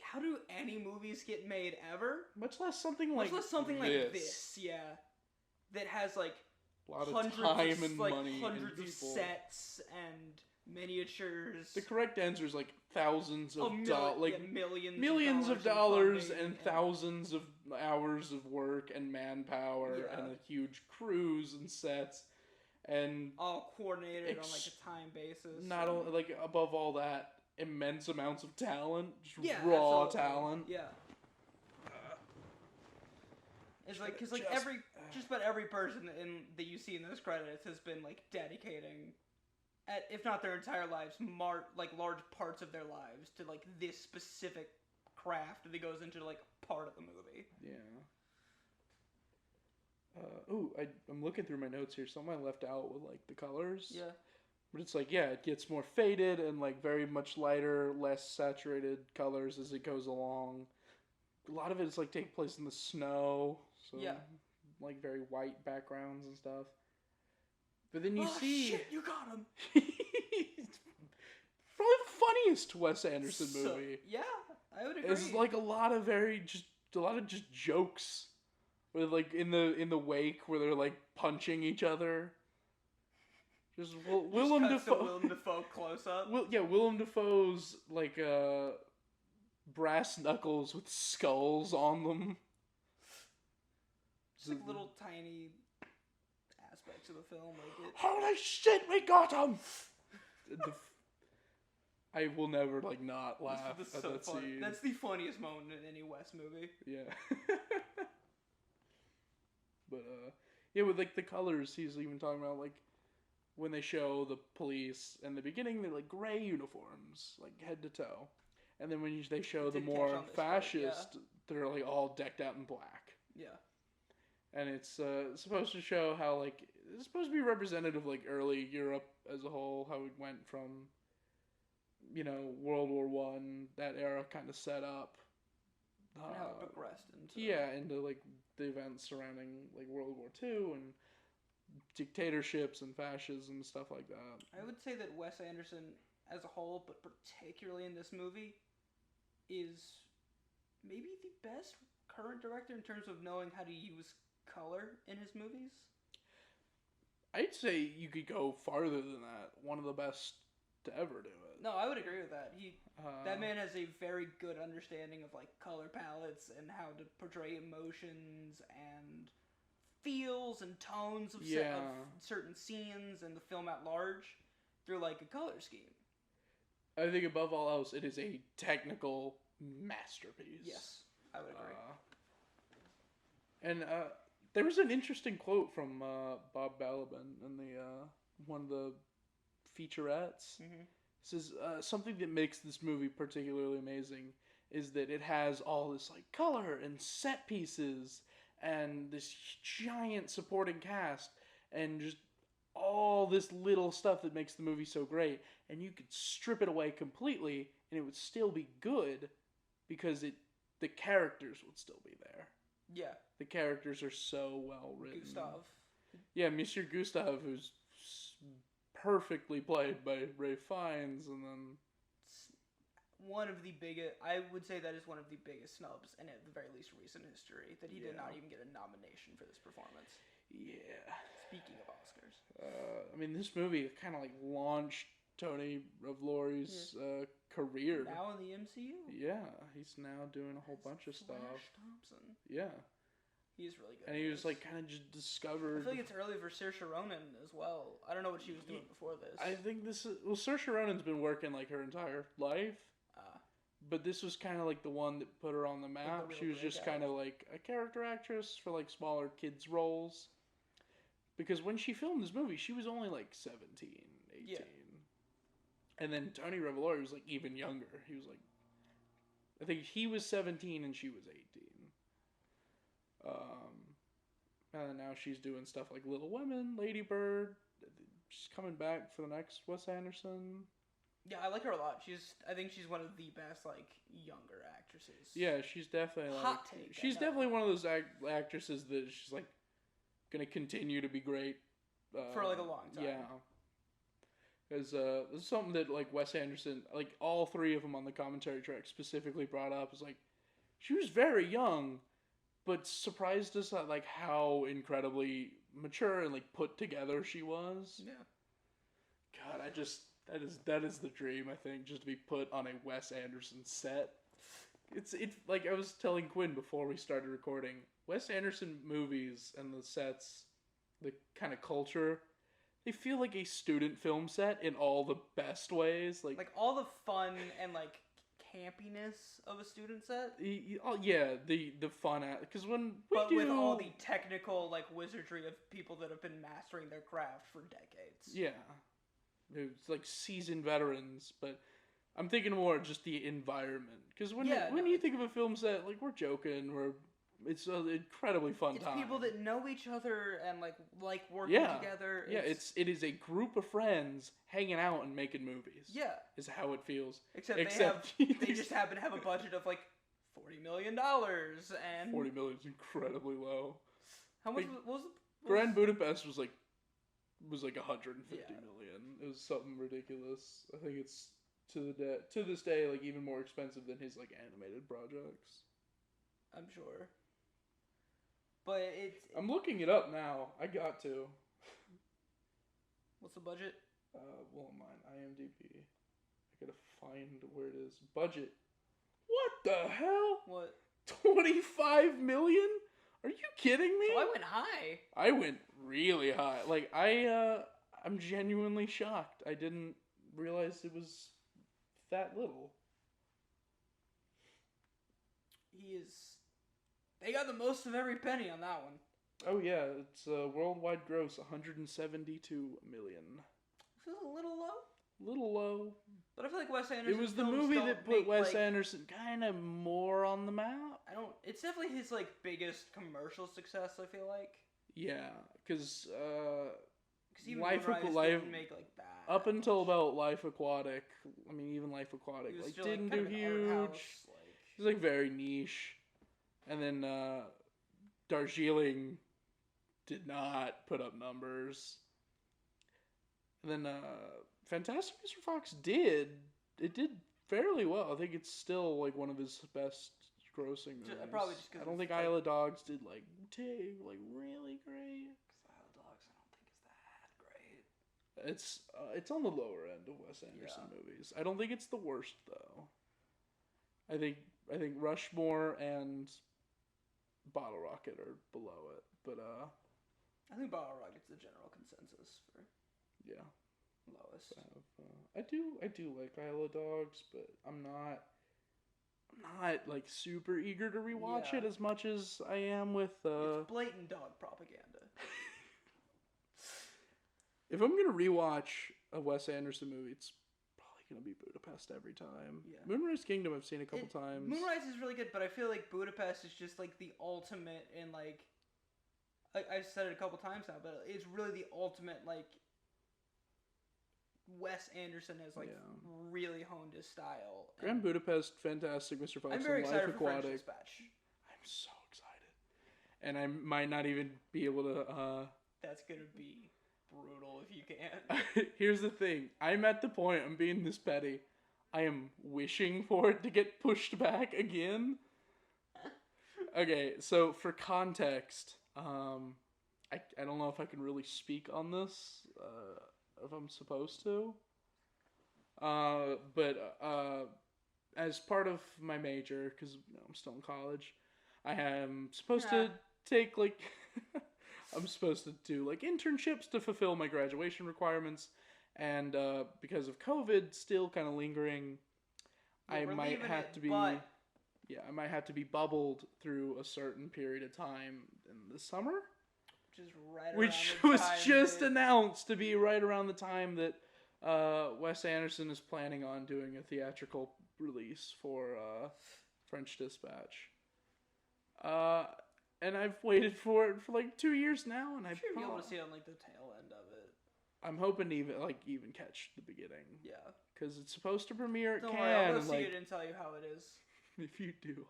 How do any movies get made ever? Much less something like this. Yeah, that has like a lot of time and money, hundreds of sets and miniatures. The correct answer is like thousands of millions of dollars and thousands of hours of work and manpower and a huge crews and sets and all coordinated on like a time basis. Not only like above all that, immense amounts of talent, just raw absolutely. Talent. Yeah. It's like because like just about every person that you see in those credits has been like dedicating, if not their entire lives, large parts of their lives to like this specific craft that goes into like part of the movie. Yeah. I'm looking through my notes here. Some I left out with like the colors. Yeah. But it's like, yeah, it gets more faded and like very much lighter, less saturated colors as it goes along. A lot of it is like taking place in the snow. So like very white backgrounds and stuff. But then you see... shit, you got him! Probably the funniest Wes Anderson movie. Yeah, I would agree. It's like a lot of just jokes. With like in the wake where they're like punching each other. Just Willem Dafoe. Willem Dafoe close up. Willem Dafoe's like brass knuckles with skulls on them. Just like little tiny aspects of the film. Holy shit, we got him! I will never not laugh at that scene. That's the funniest moment in any Wes movie. Yeah. But with like the colors, he's even talking about like when they show the police in the beginning, they're like gray uniforms, like head to toe, and then when they show the more fascist, they're like all decked out in black. Yeah. And it's supposed to show how like it's supposed to be representative of like early Europe as a whole, how it went from World War I, that era kind of set up. And how it progressed into like the events surrounding like World War II and dictatorships and fascism and stuff like that. I would say that Wes Anderson as a whole, but particularly in this movie, is maybe the best current director in terms of knowing how to use color in his movies. I'd say you could go farther than that. One of the best to ever do it. No, I would agree with that. That man has a very good understanding of like color palettes and how to portray emotions and feels and tones of certain scenes and the film at large through like a color scheme. I think above all else, it is a technical masterpiece. Yes, I would agree. And there was an interesting quote from Bob Balaban in the one of the featurettes. Mm-hmm. It says something that makes this movie particularly amazing is that it has all this like color and set pieces and this giant supporting cast and just all this little stuff that makes the movie so great, and you could strip it away completely and it would still be good because the characters would still be there. Yeah. The characters are so well written. Gustav. Yeah, Monsieur Gustav, who's perfectly played by Ralph Fiennes, and then one of the biggest, I would say that is one of the biggest snubs, and at the very least recent history, that he did not even get a nomination for this performance. Yeah. Speaking of Oscars. I mean, this movie kind of like launched Tony Revolori's career. Now in the MCU. Yeah, he's now doing a whole bunch of stuff. Flash Thompson. Yeah. He's really good. And he was like kind of just discovered. I feel like it's early for Saoirse Ronan as well. I don't know what she was doing before this. I think this is... Well, Saoirse Ronan's been working like her entire life. But this was kind of like the one that put her on the map. She was just kind of like a character actress for like smaller kids' roles. Because when she filmed this movie, she was only like 17, 18. Yeah. And then Tony Revolori was like even younger. He was like... I think he was 17 and she was 18. And now she's doing stuff like Little Women, Lady Bird. She's coming back for the next Wes Anderson. Yeah, I like her a lot. I think she's one of the best like younger actresses. Yeah, she's definitely like, hot take. She's definitely one of those actresses that she's like gonna continue to be great for like a long time. Yeah, because this is something that like Wes Anderson, like all three of them on the commentary track specifically brought up. Is like she was very young, but surprised us at like how incredibly mature and like put together she was. Yeah. God, that is the dream, I think, just to be put on a Wes Anderson set. It's like I was telling Quinn before we started recording, Wes Anderson movies and the sets, the kind of culture, they feel like a student film set in all the best ways. Like all the fun and like campiness of a student set. Yeah, the fun because with all the technical like wizardry of people that have been mastering their craft for decades. Yeah. It's like seasoned veterans, but I'm thinking more just the environment. Because when you think of a film set, like we're joking, it's an incredibly fun time. It's people that know each other and like working together. It is a group of friends hanging out and making movies. Yeah, is how it feels. Except they just happen to have a budget of like $40 million and $40 million is incredibly low. How much was Grand Budapest was like 150 million. It was something ridiculous. I think it's to this day like even more expensive than his like animated projects. I'm sure. But I'm looking it up now. I got to. What's the budget? Well, mine IMDb. I gotta find where it is. Budget. What the hell? What? 25 million? Are you kidding me? So I went high. I went really high. Like I'm genuinely shocked. I didn't realize it was that little. They got the most of every penny on that one. Oh yeah, it's worldwide gross 172 million. Feels a little low. Little low. But I feel like Wes Anderson. It was the movie that put Wes Anderson kind of more on the map. It's definitely his like biggest commercial success. I feel like. Yeah, because Life didn't make like that. Up until about Life Aquatic, I mean even Life Aquatic like didn't do huge. It was like very niche, and then Darjeeling did not put up numbers. And then Fantastic Mr. Fox did. It did fairly well. I think it's still like one of his best grossing movies. Probably just because I don't think Isle of Dogs did like really great. Isle of Dogs, I don't think is that great. It's on the lower end of Wes Anderson movies. I don't think it's the worst though. I think Rushmore and Bottle Rocket are below it, but I think Bottle Rocket's the general consensus for lowest. I do like Isle of Dogs, but I'm not like super eager to rewatch it as much as I am with It's blatant dog propaganda. If I'm gonna rewatch a Wes Anderson movie, it's probably gonna be Budapest every time. Yeah. Moonrise Kingdom I've seen a couple times. Moonrise is really good, but I feel like Budapest is just like the ultimate in like I've said it a couple times now, but it's really the ultimate, like, Wes Anderson has, like, really honed his style. Grand Budapest, fantastic. Mr. Fox I'm very and excited Life for French Aquatic. Dispatch. I'm so excited. And I might not even be able to... That's gonna be brutal if you can. Here's the thing. I'm at the point, I'm being this petty, I am wishing for it to get pushed back again. Okay, so for context, I don't know if I can really speak on this, if I'm supposed to. But as part of my major, because I'm still in college, I am supposed to take, like... I'm supposed to do, like, internships to fulfill my graduation requirements, and because of COVID still kind of lingering, I might have to be... Yeah, I might have to be bubbled through a certain period of time in the summer. Which was just announced to be right around the time that Wes Anderson is planning on doing a theatrical release for French Dispatch. And I've waited for it for like 2 years now, and I'm sure you'll be able to see it on like the tail end of it. I'm hoping to even catch the beginning. Yeah, because it's supposed to premiere at Cannes. Don't worry, I'll go see it and tell you how it is. If you do,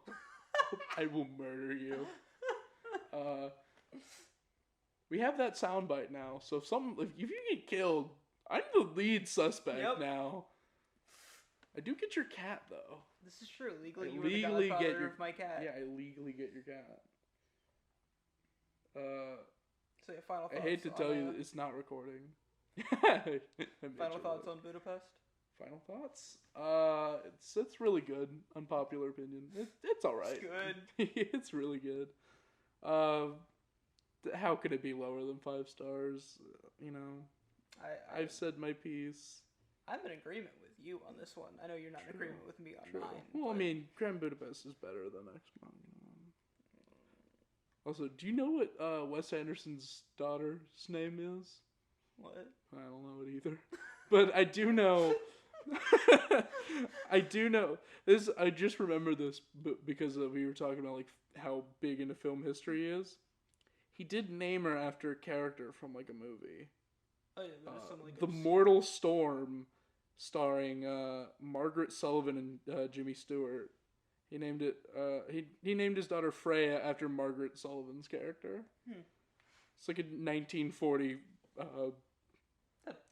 I will murder you. We have that soundbite now, so if you get killed, I'm the lead suspect now. I do get your cat though. This is true. Legally, you were the godfather of my cat. Yeah, I legally get your cat. So yeah, final thoughts. I hate to tell you that it's not recording. Final thoughts on Budapest? Final thoughts? It's really good. Unpopular opinion. It's all right. It's good. It's really good. How could it be lower than 5 stars? You know, I've said my piece. I'm in agreement with you on this one. I know you're not in agreement with me on mine. Well, I mean, Grand Budapest is better than X-Men. Also, do you know what Wes Anderson's daughter's name is? What? I don't know it either. But I do know... I do know... this. I just remember this because we were talking about like how big into film history he is. He did name her after a character from like a movie. Oh yeah, like The Mortal Storm, starring Margaret Sullivan and Jimmy Stewart. He named it. He named his daughter Freya after Margaret Sullivan's character. It's like a 1940.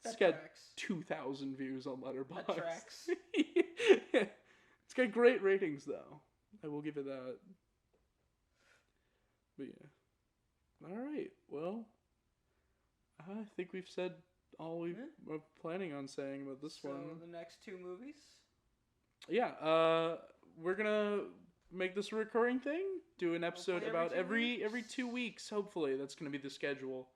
It's got 2,000 views on Letterboxd. That tracks. It's got great ratings though. I will give it that. But yeah. All right. Well, I think we've said all we were planning on saying about this one. So the next 2 movies? Yeah. We're gonna make this a recurring thing. Do an episode about every 2 weeks. Hopefully, that's gonna be the schedule.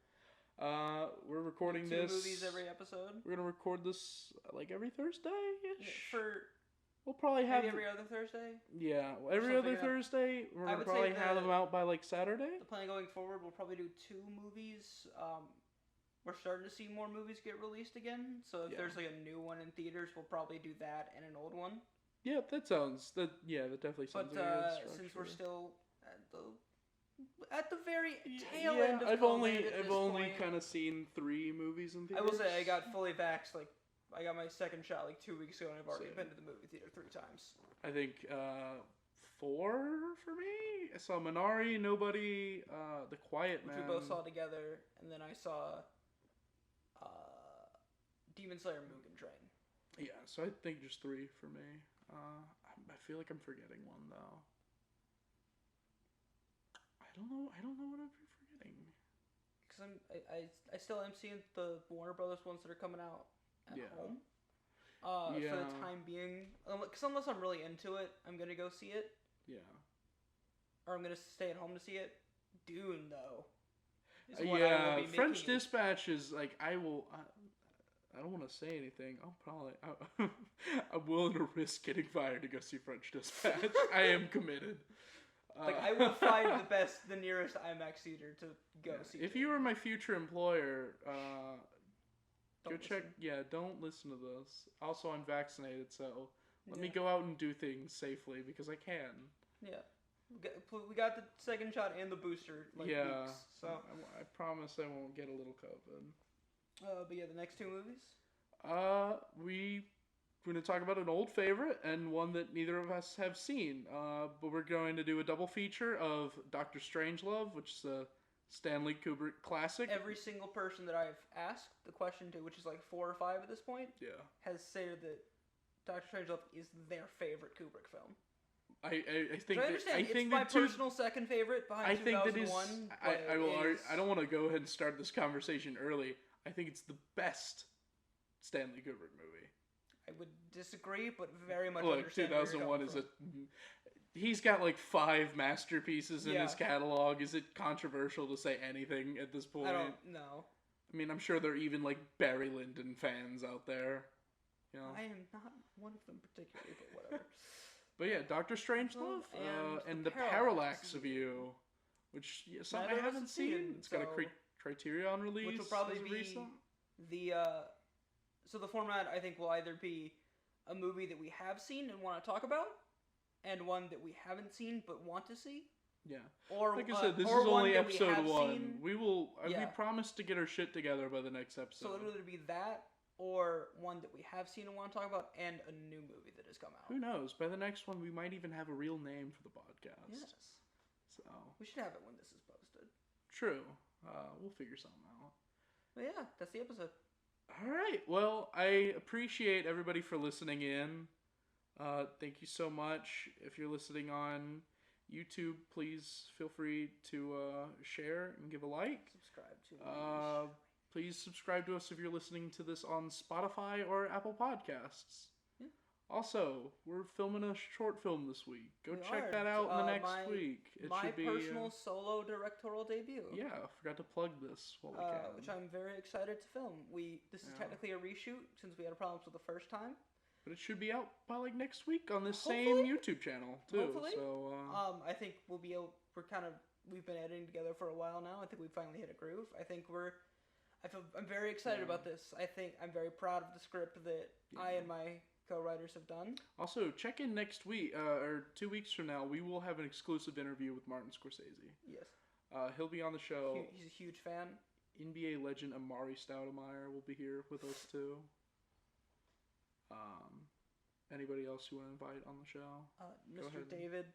We're recording 2 this. 2 movies every episode. We're gonna record this like every Thursday-ish. We'll probably have every other Thursday. Yeah, every other Thursday. We're gonna probably have them out by like Saturday. The plan going forward, we'll probably do 2 movies. We're starting to see more movies get released again. So if there's like a new one in theaters, we'll probably do that and an old one. Yeah, that definitely sounds like a good structure. Since we're still at the very tail end of I've COVID only kind of seen 3 movies in theaters. I will say I got fully vaxxed. Like I got my second shot like 2 weeks ago, and I've already been to the movie theater 3 times. I think 4 for me. I saw Minari, Nobody, The Quiet Man. Which we both saw together, and then I saw Demon Slayer Mugen Train. Yeah, so I think just 3 for me. I feel like I'm forgetting one though. I don't know what I'm forgetting. Because I still am seeing the Warner Brothers ones that are coming out at home. For the time being, because unless I'm really into it, I'm gonna go see it. Yeah. Or I'm gonna stay at home to see it. Dune though. French Dispatch is like I don't want to say anything. I'm willing to risk getting fired to go see French Dispatch. I am committed. I will find the nearest IMAX theater to go see. If you were my future employer, go check. Yeah, don't listen to this. Also, I'm vaccinated, so let me go out and do things safely because I can. Yeah. We got the second shot and the booster, like, weeks. So, I promise I won't get a little COVID. but yeah, the next two movies? We're going to talk about an old favorite and one that neither of us have seen. But we're going to do a double feature of Dr. Strangelove, which is a Stanley Kubrick classic. Every single person that I've asked the question to, which is like 4 or 5 at this point, has said that Dr. Strangelove is their favorite Kubrick film. I think I understand it's my personal second favorite behind 2001. I don't want to go ahead and start this conversation early. I think it's the best Stanley Kubrick movie. I would disagree, but very much Look, understand 2001 is he's got like 5 masterpieces in his catalog. Is it controversial to say anything at this point? I don't know. I mean, I'm sure there are even like Barry Lyndon fans out there. You know? I am not one of them particularly, but whatever. But yeah, Doctor Strangelove and the Parallax of You, which something I haven't seen. It's got a Criterion release, which will probably be recent. So the format, I think, will either be a movie that we have seen and want to talk about, and one that we haven't seen but want to see. Yeah. Or like I said, this is only episode 1. We promised to get our shit together by the next episode. So it'll either be that, or one that we have seen and want to talk about, and a new movie that has come out. Who knows? By the next one, we might even have a real name for the podcast. Yes. So we should have it when this is posted. True. We'll figure something out. But yeah, that's the episode. All right. Well, I appreciate everybody for listening in. Thank you so much. If you're listening on YouTube, please feel free to share and give a like. Subscribe to Please subscribe to us if you're listening to this on Spotify or Apple Podcasts. Yeah. Also, we're filming a short film this week. Go check that out in the next week. It should be my personal solo directorial debut. Yeah, I forgot to plug this while we can. Which I'm very excited to film. This is technically a reshoot since we had problems with the first time. But it should be out by like next week on this same YouTube channel too. Hopefully. So I think we'll be able. We've been editing together for a while now. I think we finally hit a groove. I'm very excited about this. I'm very proud of the script that I and my co-writers have done. Also, check in next week, or 2 weeks from now, we will have an exclusive interview with Martin Scorsese. Yes. He'll be on the show. He's a huge fan. NBA legend Amari Stoudemire will be here with us too. Anybody else you want to invite on the show? Mr. David.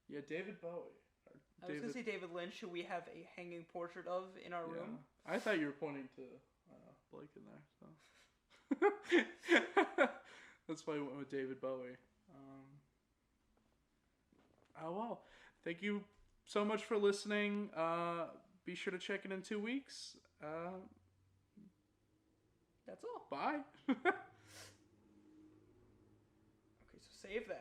Yeah, David Bowie. I was going to say David Lynch, who we have a hanging portrait of in our room. I thought you were pointing to Blake in there. So. That's why I went with David Bowie. Well, thank you so much for listening. Be sure to check in 2 weeks. That's all. Bye. Okay, so save that.